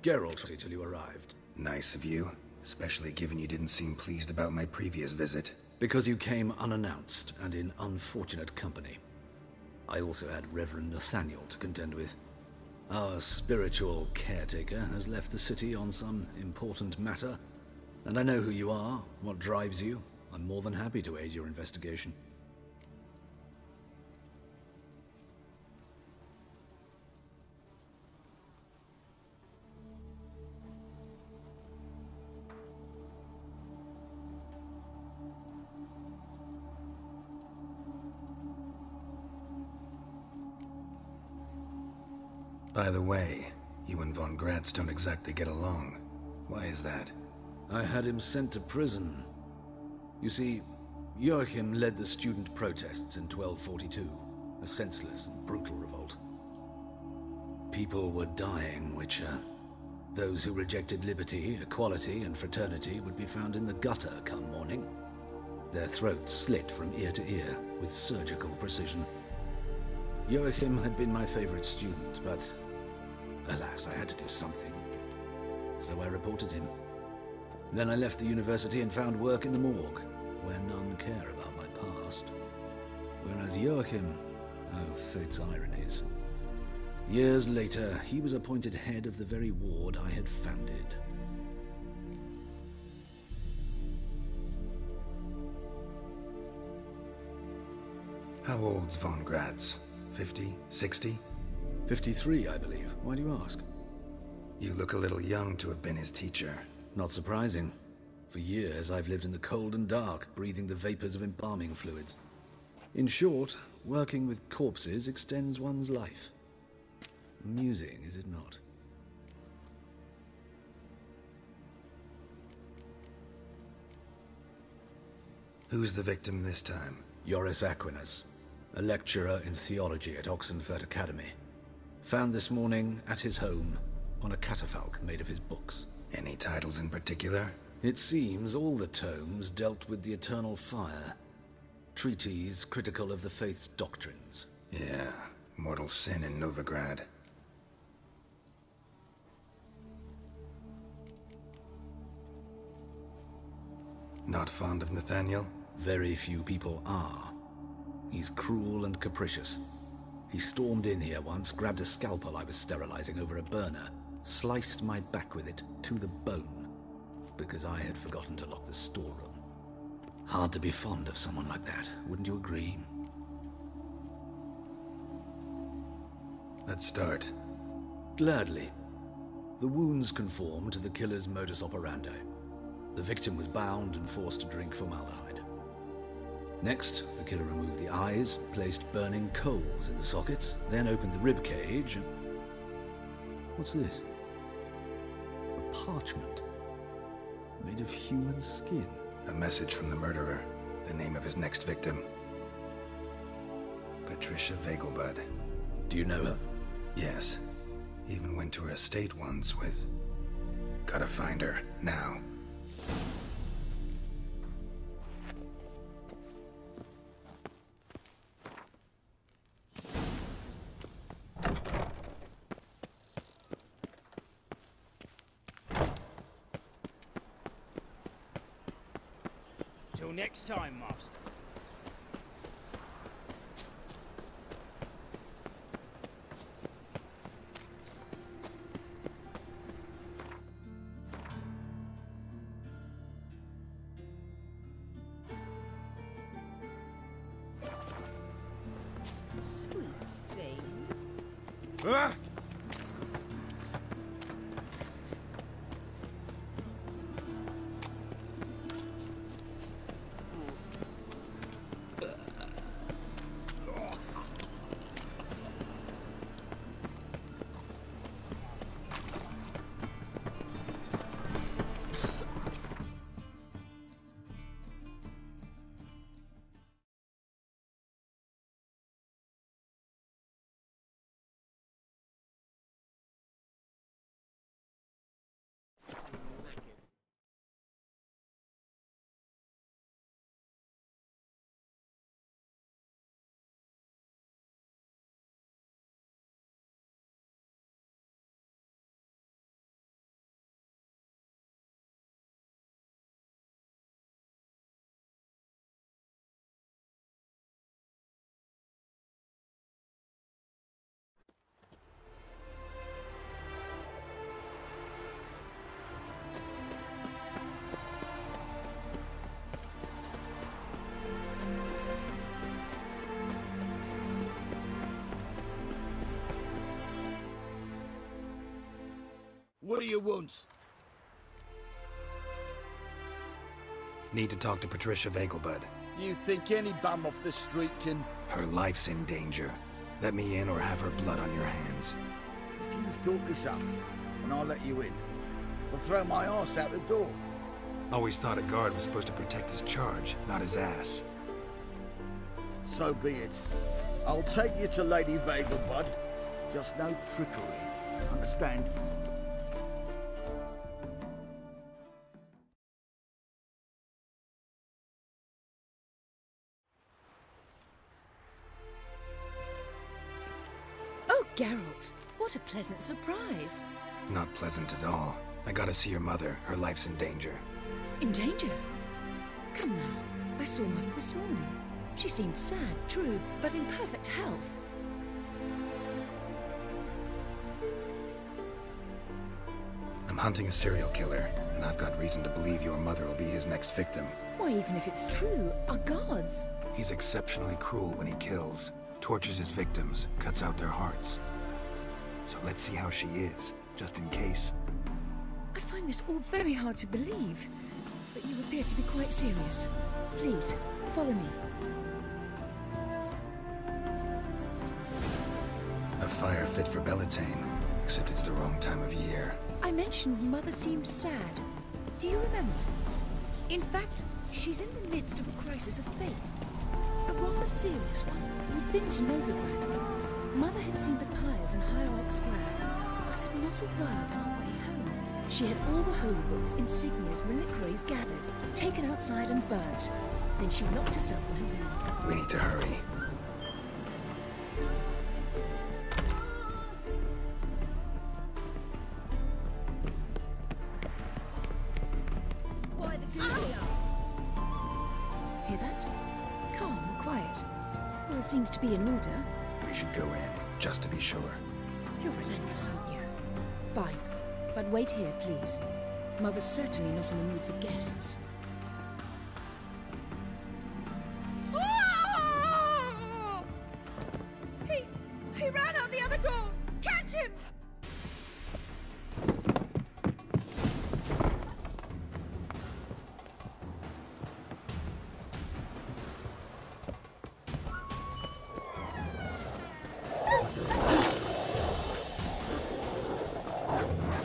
Speaker 8: Geralt, till you arrived.
Speaker 2: Nice of you, especially given you didn't seem pleased about my previous visit.
Speaker 8: Because you came unannounced and in unfortunate company. I also had Reverend Nathaniel to contend with. Our spiritual caretaker has left the city on some important matter, and I know who you are, what drives you. I'm more than happy to aid your investigation.
Speaker 2: By the way, you and von Gratz don't exactly get along. Why is that?
Speaker 8: I had him sent to prison. You see, Joachim led the student protests in 1242, a senseless and brutal revolt. People were dying, Witcher. Those who rejected liberty, equality, and fraternity would be found in the gutter come morning. Their throats slit from ear to ear with surgical precision. Joachim had been my favorite student, but alas, I had to do something. So I reported him. Then I left the university and found work in the morgue, where none care about my past. Whereas Joachim, oh, fate's ironies. Years later, he was appointed head of the very ward I had founded.
Speaker 2: How old's von Gratz? 50? 60?
Speaker 8: 53, I believe. Why do you ask?
Speaker 2: You look a little young to have been his teacher.
Speaker 8: Not surprising. For years, I've lived in the cold and dark, breathing the vapors of embalming fluids. In short, working with corpses extends one's life. Amusing, is it not?
Speaker 2: Who's the victim this time?
Speaker 8: Joris Aquinas, a lecturer in theology at Oxenfurt Academy. Found this morning at his home on a catafalque made of his books.
Speaker 2: Any titles in particular?
Speaker 8: It seems all the tomes dealt with the eternal fire. Treatises critical of the faith's doctrines.
Speaker 2: Yeah, mortal sin in Novigrad. Not fond of Nathaniel?
Speaker 8: Very few people are. He's cruel and capricious. He stormed in here once, grabbed a scalpel I was sterilizing over a burner, sliced my back with it to the bone, because I had forgotten to lock the storeroom. Hard to be fond of someone like that, wouldn't you agree?
Speaker 2: Let's start.
Speaker 8: Gladly. The wounds conformed to the killer's modus operandi. The victim was bound and forced to drink formaldehyde. Next, the killer removed the eyes, placed burning coals in the sockets, then opened the rib cage and... What's this? A parchment. Made of human skin.
Speaker 2: A message from the murderer. The name of his next victim. Patricia Vegelbud.
Speaker 8: Do you know her?
Speaker 2: Yes. Even went to her estate once with... Gotta find her, now.
Speaker 13: Till next time, Master.
Speaker 11: Sweet thing.
Speaker 14: Ah! What do you want?
Speaker 2: Need to talk to Patricia Vegelbud.
Speaker 14: You think any bum off the street can...
Speaker 2: Her life's in danger. Let me in or have her blood on your hands.
Speaker 14: If you thought this up, and I'll let you in, I'll throw my arse out the door.
Speaker 2: Always thought a guard was supposed to protect his charge, not his ass.
Speaker 14: So be it. I'll take you to Lady Vegelbud. Just no trickery. Understand?
Speaker 11: Oh, Geralt, what a pleasant surprise.
Speaker 2: Not pleasant at all. I gotta see your mother. Her life's in danger.
Speaker 11: In danger? Come now, I saw Mother this morning. She seemed sad, true, but in perfect health.
Speaker 2: I'm hunting a serial killer, and I've got reason to believe your mother will be his next victim.
Speaker 11: Why, even if it's true, our gods.
Speaker 2: He's exceptionally cruel when he kills, tortures his victims, cuts out their hearts. So let's see how she is, just in case.
Speaker 11: I find this all very hard to believe, but you appear to be quite serious. Please, follow me.
Speaker 2: A fire fit for Bellatane, except it's the wrong time of year.
Speaker 11: I mentioned Mother seemed sad. Do you remember? In fact, she's in the midst of a crisis of faith. A rather serious one. We'd been to Novigrad. Mother had seen the pyres in Hierarch Square, uttered not a word on our way home. She had all the holy books, insignias, reliquaries gathered, taken outside and burnt. Then she locked herself in her room.
Speaker 2: We need to hurry.
Speaker 11: Why the Hear that? Calm and quiet. All seems to be in order.
Speaker 2: We should go in, just to be sure.
Speaker 11: You're relentless, aren't you? Fine. But wait here, please. Mother's certainly not in the mood for guests.
Speaker 1: He ran out the other door! Catch him!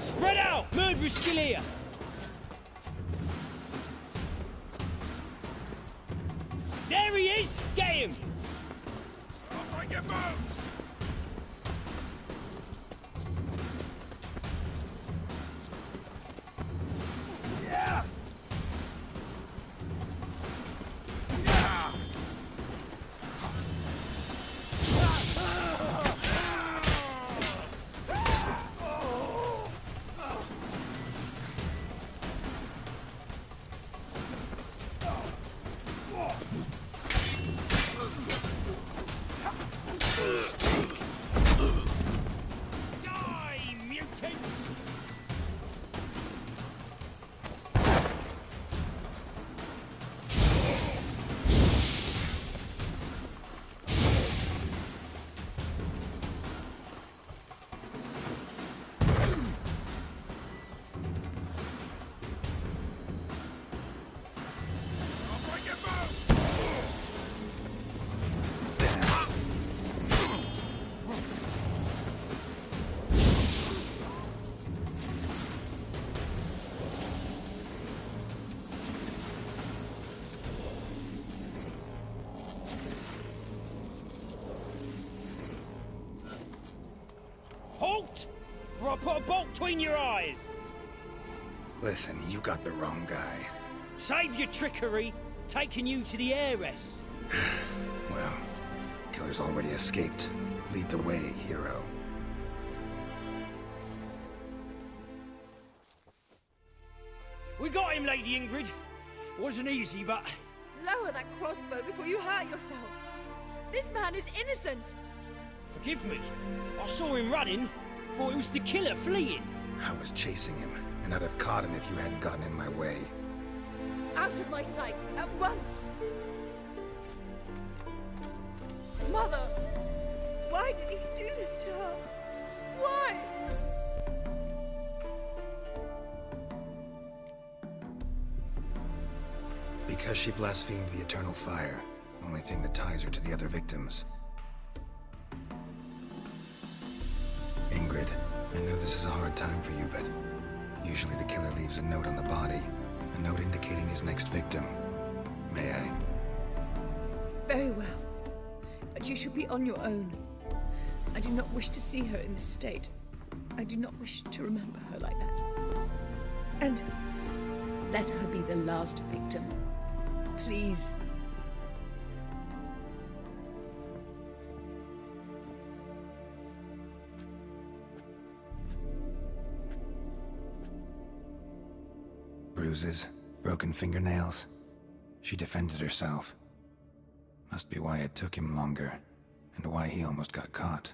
Speaker 13: Spread out! Murderer's still here! There he is! Get him!
Speaker 14: Up on your bones! Yeah!
Speaker 13: Die, mutants!
Speaker 14: Up on your bones!
Speaker 13: Halt! For I put a bolt between your eyes!
Speaker 2: Listen, you got the wrong guy.
Speaker 13: Save your trickery, taking you to the heiress.
Speaker 2: Well, killer's already escaped. Lead the way, hero.
Speaker 13: We got him, Lady Ingrid. Wasn't easy, but...
Speaker 6: Lower that crossbow before you hurt yourself. This man is innocent.
Speaker 13: Forgive me. I saw him running. Thought it was the killer fleeing.
Speaker 2: I was chasing him, and I'd have caught him if you hadn't gotten in my way.
Speaker 6: Out of my sight, at once! Mother! Why did he do this to her? Why?
Speaker 2: Because she blasphemed the eternal fire. Only thing that ties her to the other victims. Ingrid, I know this is a hard time for you, but usually the killer leaves a note on the body. A note indicating his next victim. May I?
Speaker 11: Very well. But you should be on your own. I do not wish to see her in this state. I do not wish to remember her like that. And let her be the last victim. Please.
Speaker 2: Bruises, broken fingernails. She defended herself. Must be why it took him longer, and why he almost got caught.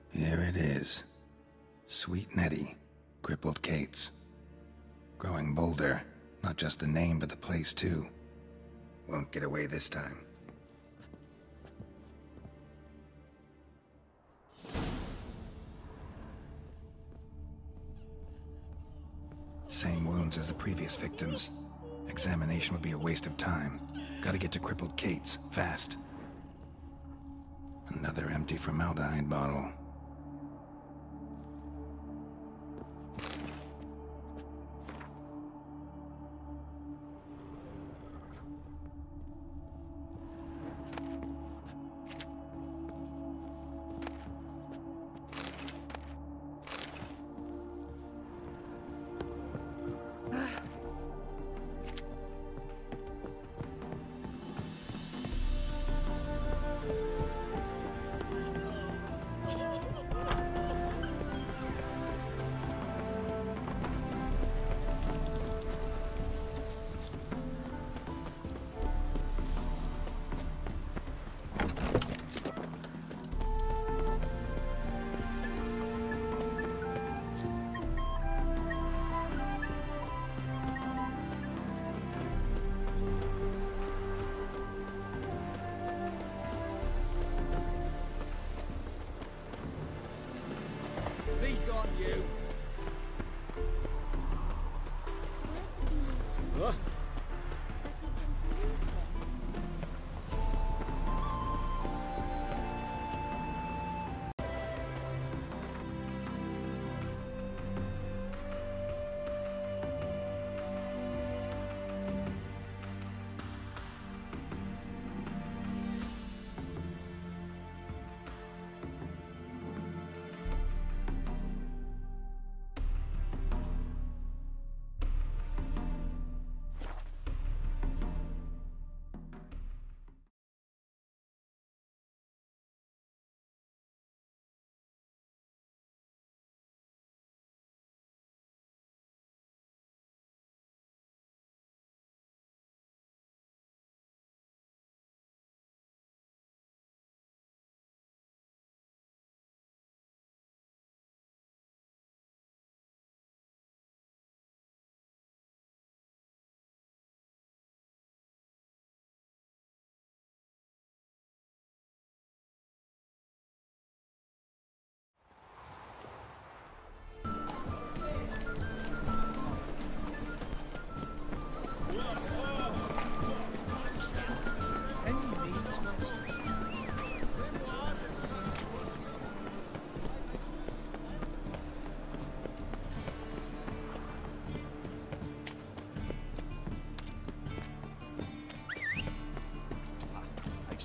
Speaker 2: Here it is. Sweet Nettie, crippled Kate's. Growing bolder, not just the name but the place too. Won't get away this time. Same wounds as the previous victims. Examination would be a waste of time. Gotta get to crippled Kate's, fast. Another empty formaldehyde bottle.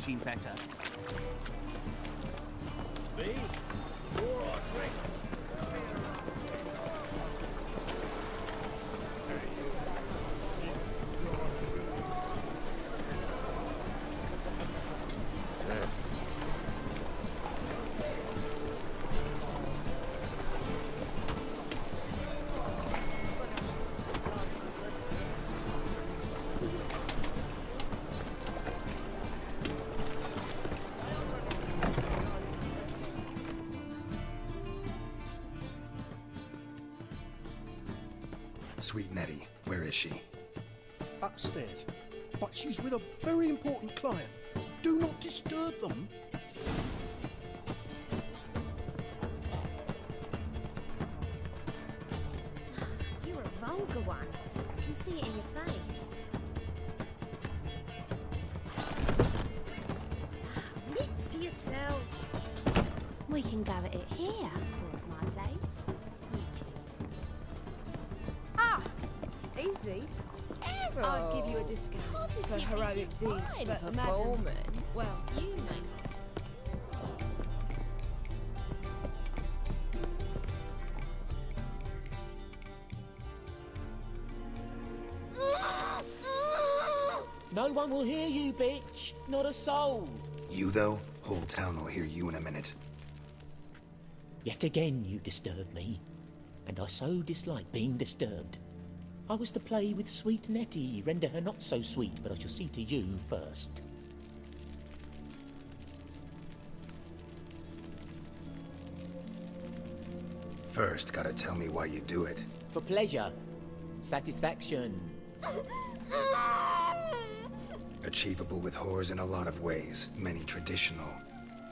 Speaker 16: eating better.
Speaker 9: Me? More I drink.
Speaker 2: Sweet Nettie, where is she?
Speaker 14: Upstairs. But she's with a very important client. Do not disturb them.
Speaker 6: You're a vulgar one. I can see it in your face. Wits to yourself. We can go at it here, or at my place. You choose.
Speaker 15: Ah! Easy.
Speaker 1: Errol.
Speaker 15: I'd give you a discount for
Speaker 1: Positively
Speaker 15: heroic deeds,
Speaker 1: divine
Speaker 15: but
Speaker 1: performance.
Speaker 15: madam, well,
Speaker 1: You mate.
Speaker 4: No one will hear you, bitch. Not a soul.
Speaker 2: You, though? Whole town will hear you in a minute.
Speaker 4: Yet again you disturb me, and I so dislike being disturbed. I was to play with sweet Nettie, render her not so sweet, but I shall see to you first.
Speaker 2: First, gotta tell me why you do it.
Speaker 4: For pleasure. Satisfaction.
Speaker 2: Achievable with whores in a lot of ways, many traditional.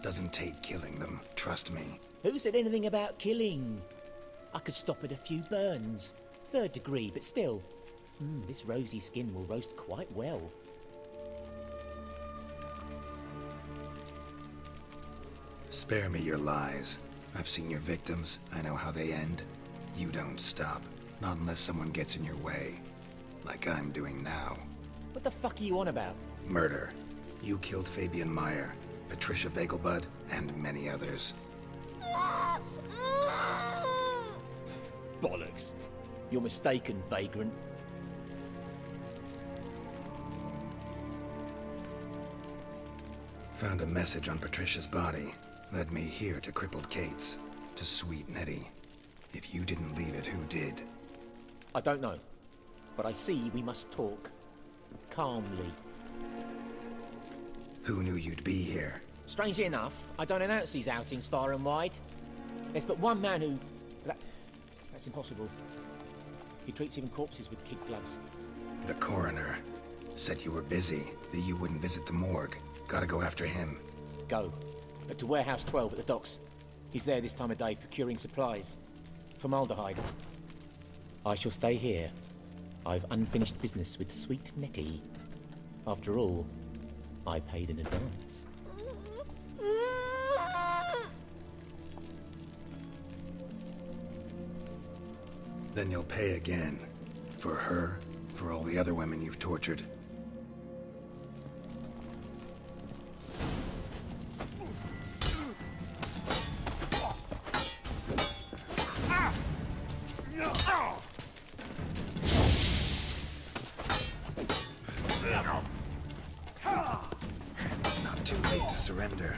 Speaker 2: Doesn't take killing them, trust me.
Speaker 4: Who said anything about killing? I could stop at a few burns. 3rd degree, but still. This rosy skin will roast quite well.
Speaker 2: Spare me your lies. I've seen your victims, I know how they end. You don't stop, not unless someone gets in your way. Like I'm doing now.
Speaker 4: What the fuck are you on about?
Speaker 2: Murder. You killed Fabian Meyer, Patricia Vegelbud, and many others.
Speaker 4: Bollocks. You're mistaken, vagrant.
Speaker 2: Found a message on Patricia's body. Led me here to crippled Kate's. To sweet Nettie. If you didn't leave it, who did?
Speaker 4: I don't know. But I see we must talk. Calmly.
Speaker 2: Who knew you'd be here?
Speaker 4: Strangely enough, I don't announce these outings far and wide. There's but one man who... That's impossible. He treats even corpses with kid gloves.
Speaker 2: The coroner. Said you were busy, that you wouldn't visit the morgue. Gotta go after him.
Speaker 4: Go. To Warehouse 12 at the docks. He's there this time of day, procuring supplies. Formaldehyde. I shall stay here. I've unfinished business with sweet Nettie. After all, I paid in advance.
Speaker 2: Then you'll pay again. For her, for all the other women you've tortured. Not too late to surrender.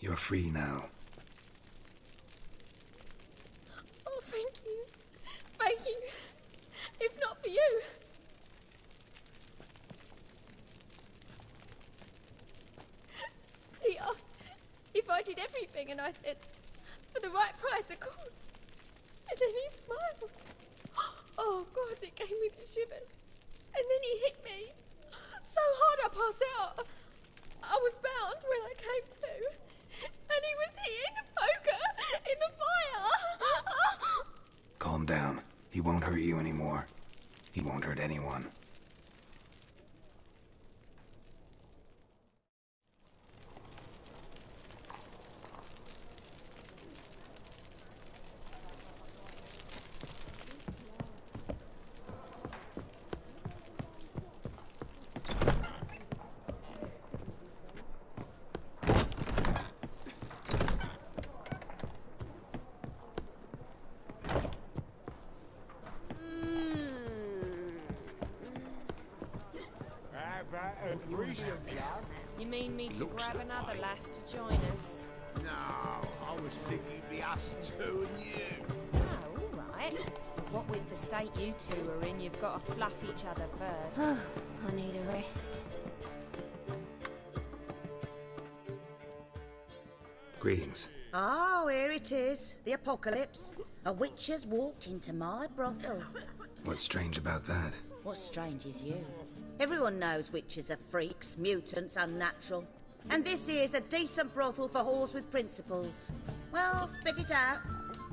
Speaker 2: You're free now.
Speaker 6: Oh, thank you. Thank you. If not for you. He asked if I did everything, and I said, for the right price, of course. And then he smiled.
Speaker 17: Oh God, it gave me the shivers. And then he hit me. So hard I passed out. I was bound when I came to. And he was hitting the poker in the fire.
Speaker 2: Calm down. He won't hurt you anymore. He won't hurt anyone.
Speaker 1: You mean me to grab another lass to join us?
Speaker 14: No, I was thinking it'd be us two and you.
Speaker 1: Oh, all right. What with the state you two are in, you've got to fluff each other first.
Speaker 6: I need a rest.
Speaker 2: Greetings.
Speaker 18: Oh, here it is. The apocalypse. A witch has walked into my brothel.
Speaker 2: What's strange about that?
Speaker 18: What's strange is you. Everyone knows witches are freaks, mutants, unnatural. And this here's a decent brothel for whores with principles. Well, spit it out.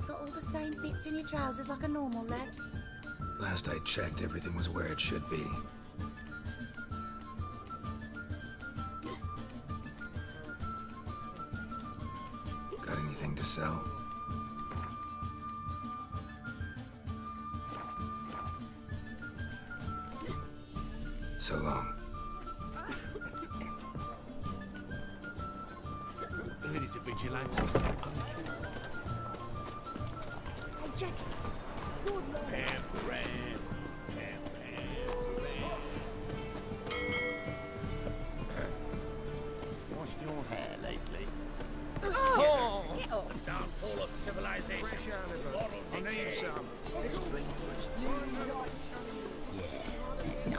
Speaker 18: Got all the same bits in your trousers like a normal lad.
Speaker 2: Last I checked, everything was where it should be. Got anything to sell? So long.
Speaker 16: Heard he's a vigilante.
Speaker 17: Hey, Jack. Good lord.
Speaker 14: Washed your hair lately?
Speaker 18: Oh! Get off.
Speaker 16: Downfall of civilization.
Speaker 14: Fresh out of it. I need some. Let's drink first.
Speaker 10: Yeah. No.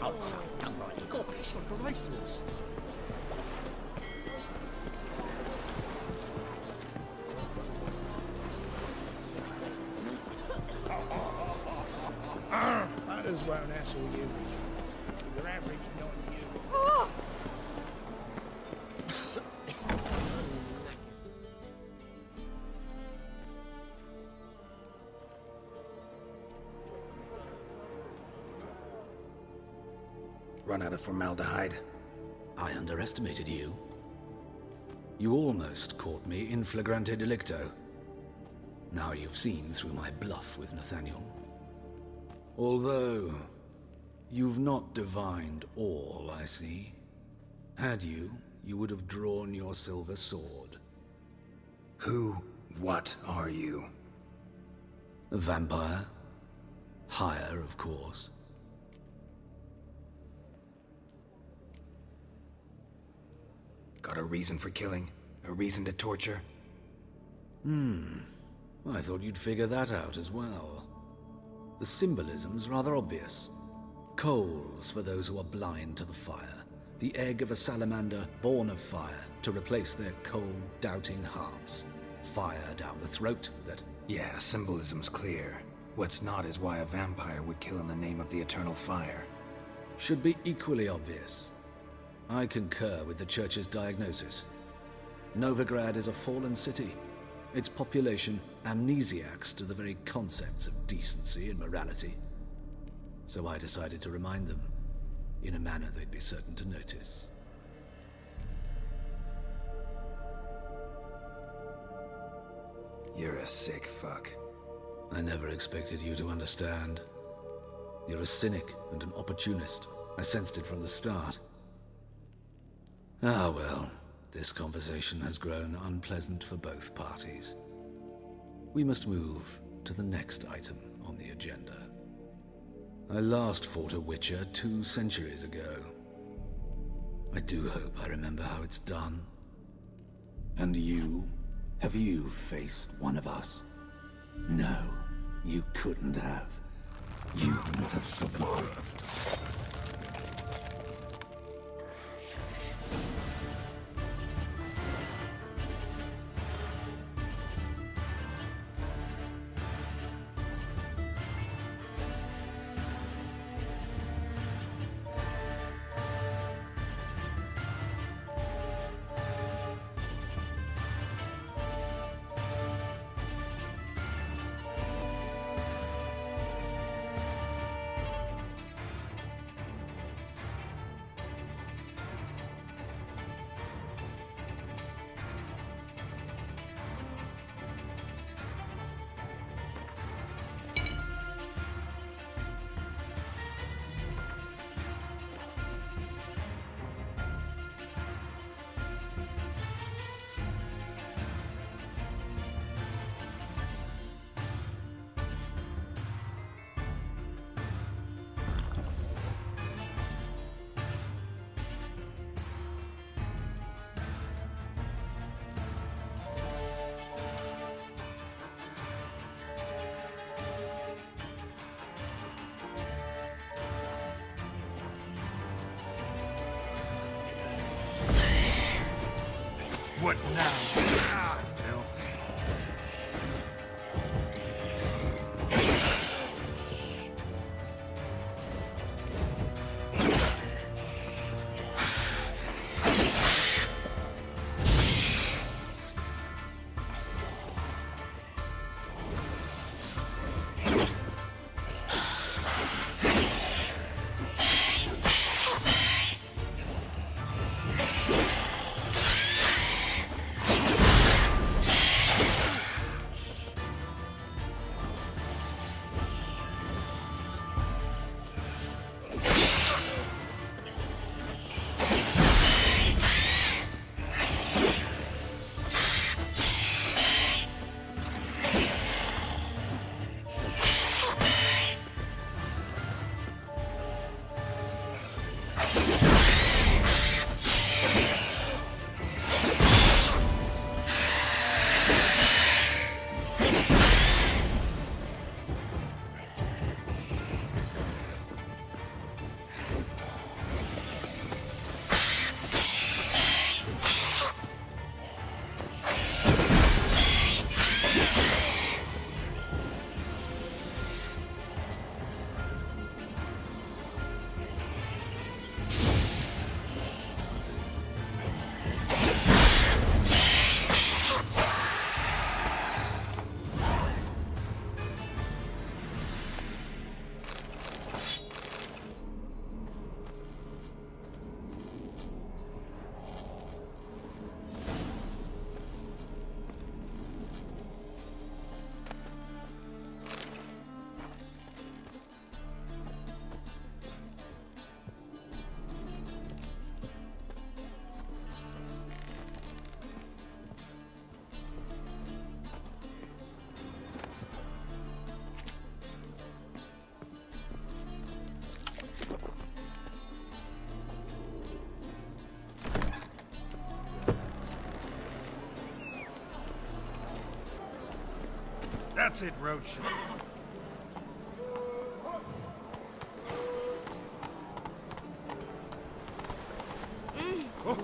Speaker 10: Oh, fuck. Don't worry.
Speaker 14: Got a piece like a racehorse. Others won't hassle you. Your average not you.
Speaker 17: Oh!
Speaker 2: Run out of formaldehyde?
Speaker 8: I underestimated you. You almost caught me in flagrante delicto. Now you've seen through my bluff with Nathaniel. Although, you've not divined all, I see. Had you, you would have drawn your silver sword.
Speaker 2: What are you?
Speaker 8: A vampire. Higher, of course.
Speaker 2: Got a reason for killing? A reason to torture?
Speaker 8: I thought you'd figure that out as well. The symbolism's rather obvious. Coals for those who are blind to the fire. The egg of a salamander born of fire to replace their cold, doubting hearts. Fire down the throat that...
Speaker 2: Yeah, symbolism's clear. What's not is why a vampire would kill in the name of the eternal fire.
Speaker 8: Should be equally obvious. I concur with the Church's diagnosis. Novigrad is a fallen city. Its population amnesiacs to the very concepts of decency and morality. So I decided to remind them, in a manner they'd be certain to notice.
Speaker 2: You're a sick fuck.
Speaker 8: I never expected you to understand. You're a cynic and an opportunist. I sensed it from the start. Ah well, this conversation has grown unpleasant for both parties. We must move to the next item on the agenda. I last fought a Witcher 2 centuries ago. I do hope I remember how it's done.
Speaker 19: And you? Have you faced one of us? No, you couldn't have. You would have survived.
Speaker 14: What now? Piece of filth. That's it, Roach.
Speaker 12: Oh,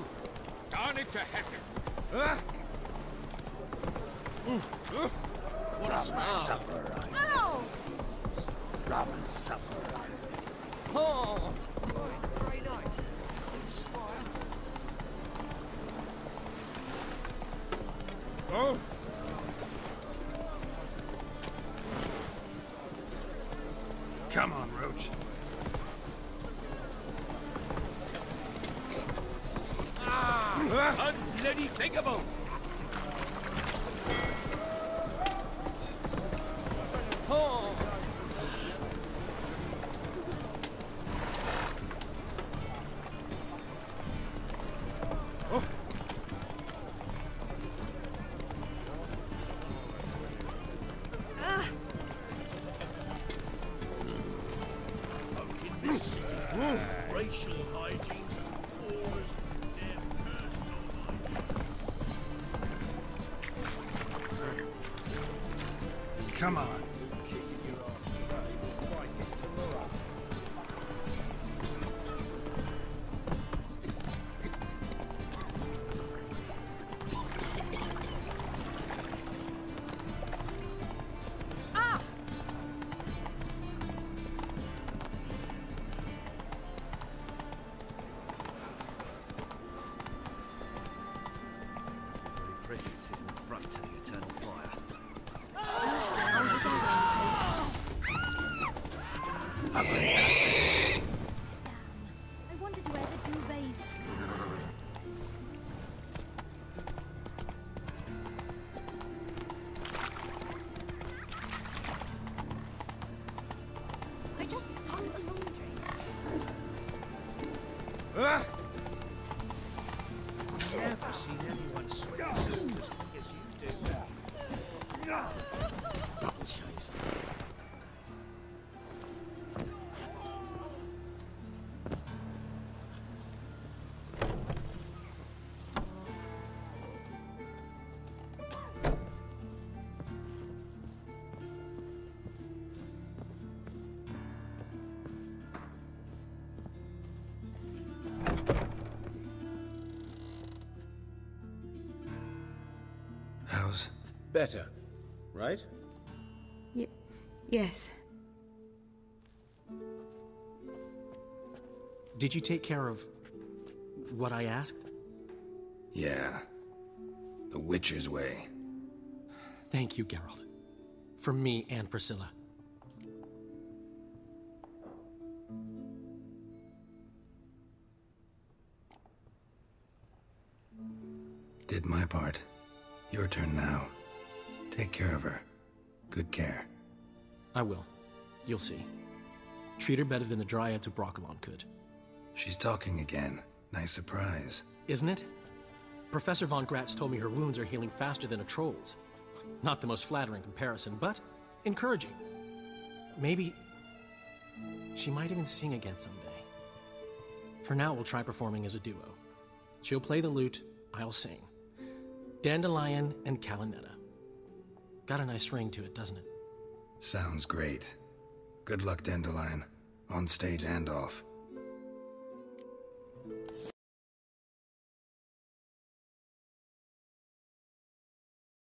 Speaker 12: darn it to heck.
Speaker 14: What a supper, right?
Speaker 1: Ow!
Speaker 14: Robin supper, right?
Speaker 1: Oh!
Speaker 9: Grey Knight. Squire.
Speaker 14: Oh! Come on, Roach.
Speaker 12: Unbloody thinkable!
Speaker 1: Oh!
Speaker 14: In this city, racial hygiene's as poor as their personal hygiene. Come on.
Speaker 9: Kisses your ass today, we'll fight it tomorrow.
Speaker 1: Ah!
Speaker 9: Presence is an affront to the eternal fire.
Speaker 14: Ugly bastard.
Speaker 11: I wanted to wear the duvets.
Speaker 1: I just hung the laundry.
Speaker 9: Never seen anyone sweat as quick as you do.
Speaker 14: Double chase.
Speaker 7: better, right?
Speaker 15: Yes.
Speaker 5: Did you take care of what I asked?
Speaker 2: Yeah. The Witcher's way.
Speaker 5: Thank you, Geralt. From me and Priscilla.
Speaker 2: Did my part. Your turn now. Take care of her. Good care.
Speaker 5: I will. You'll see. Treat her better than the Dryads of Brokilon could.
Speaker 2: She's talking again. Nice surprise.
Speaker 5: Isn't it? Professor Von Gratz told me her wounds are healing faster than a troll's. Not the most flattering comparison, but encouraging. Maybe she might even sing again someday. For now, we'll try performing as a duo. She'll play the lute, I'll sing. Dandelion and Calinetta. Got a nice ring to it, doesn't it?
Speaker 2: Sounds great. Good luck, Dandelion. On stage and off.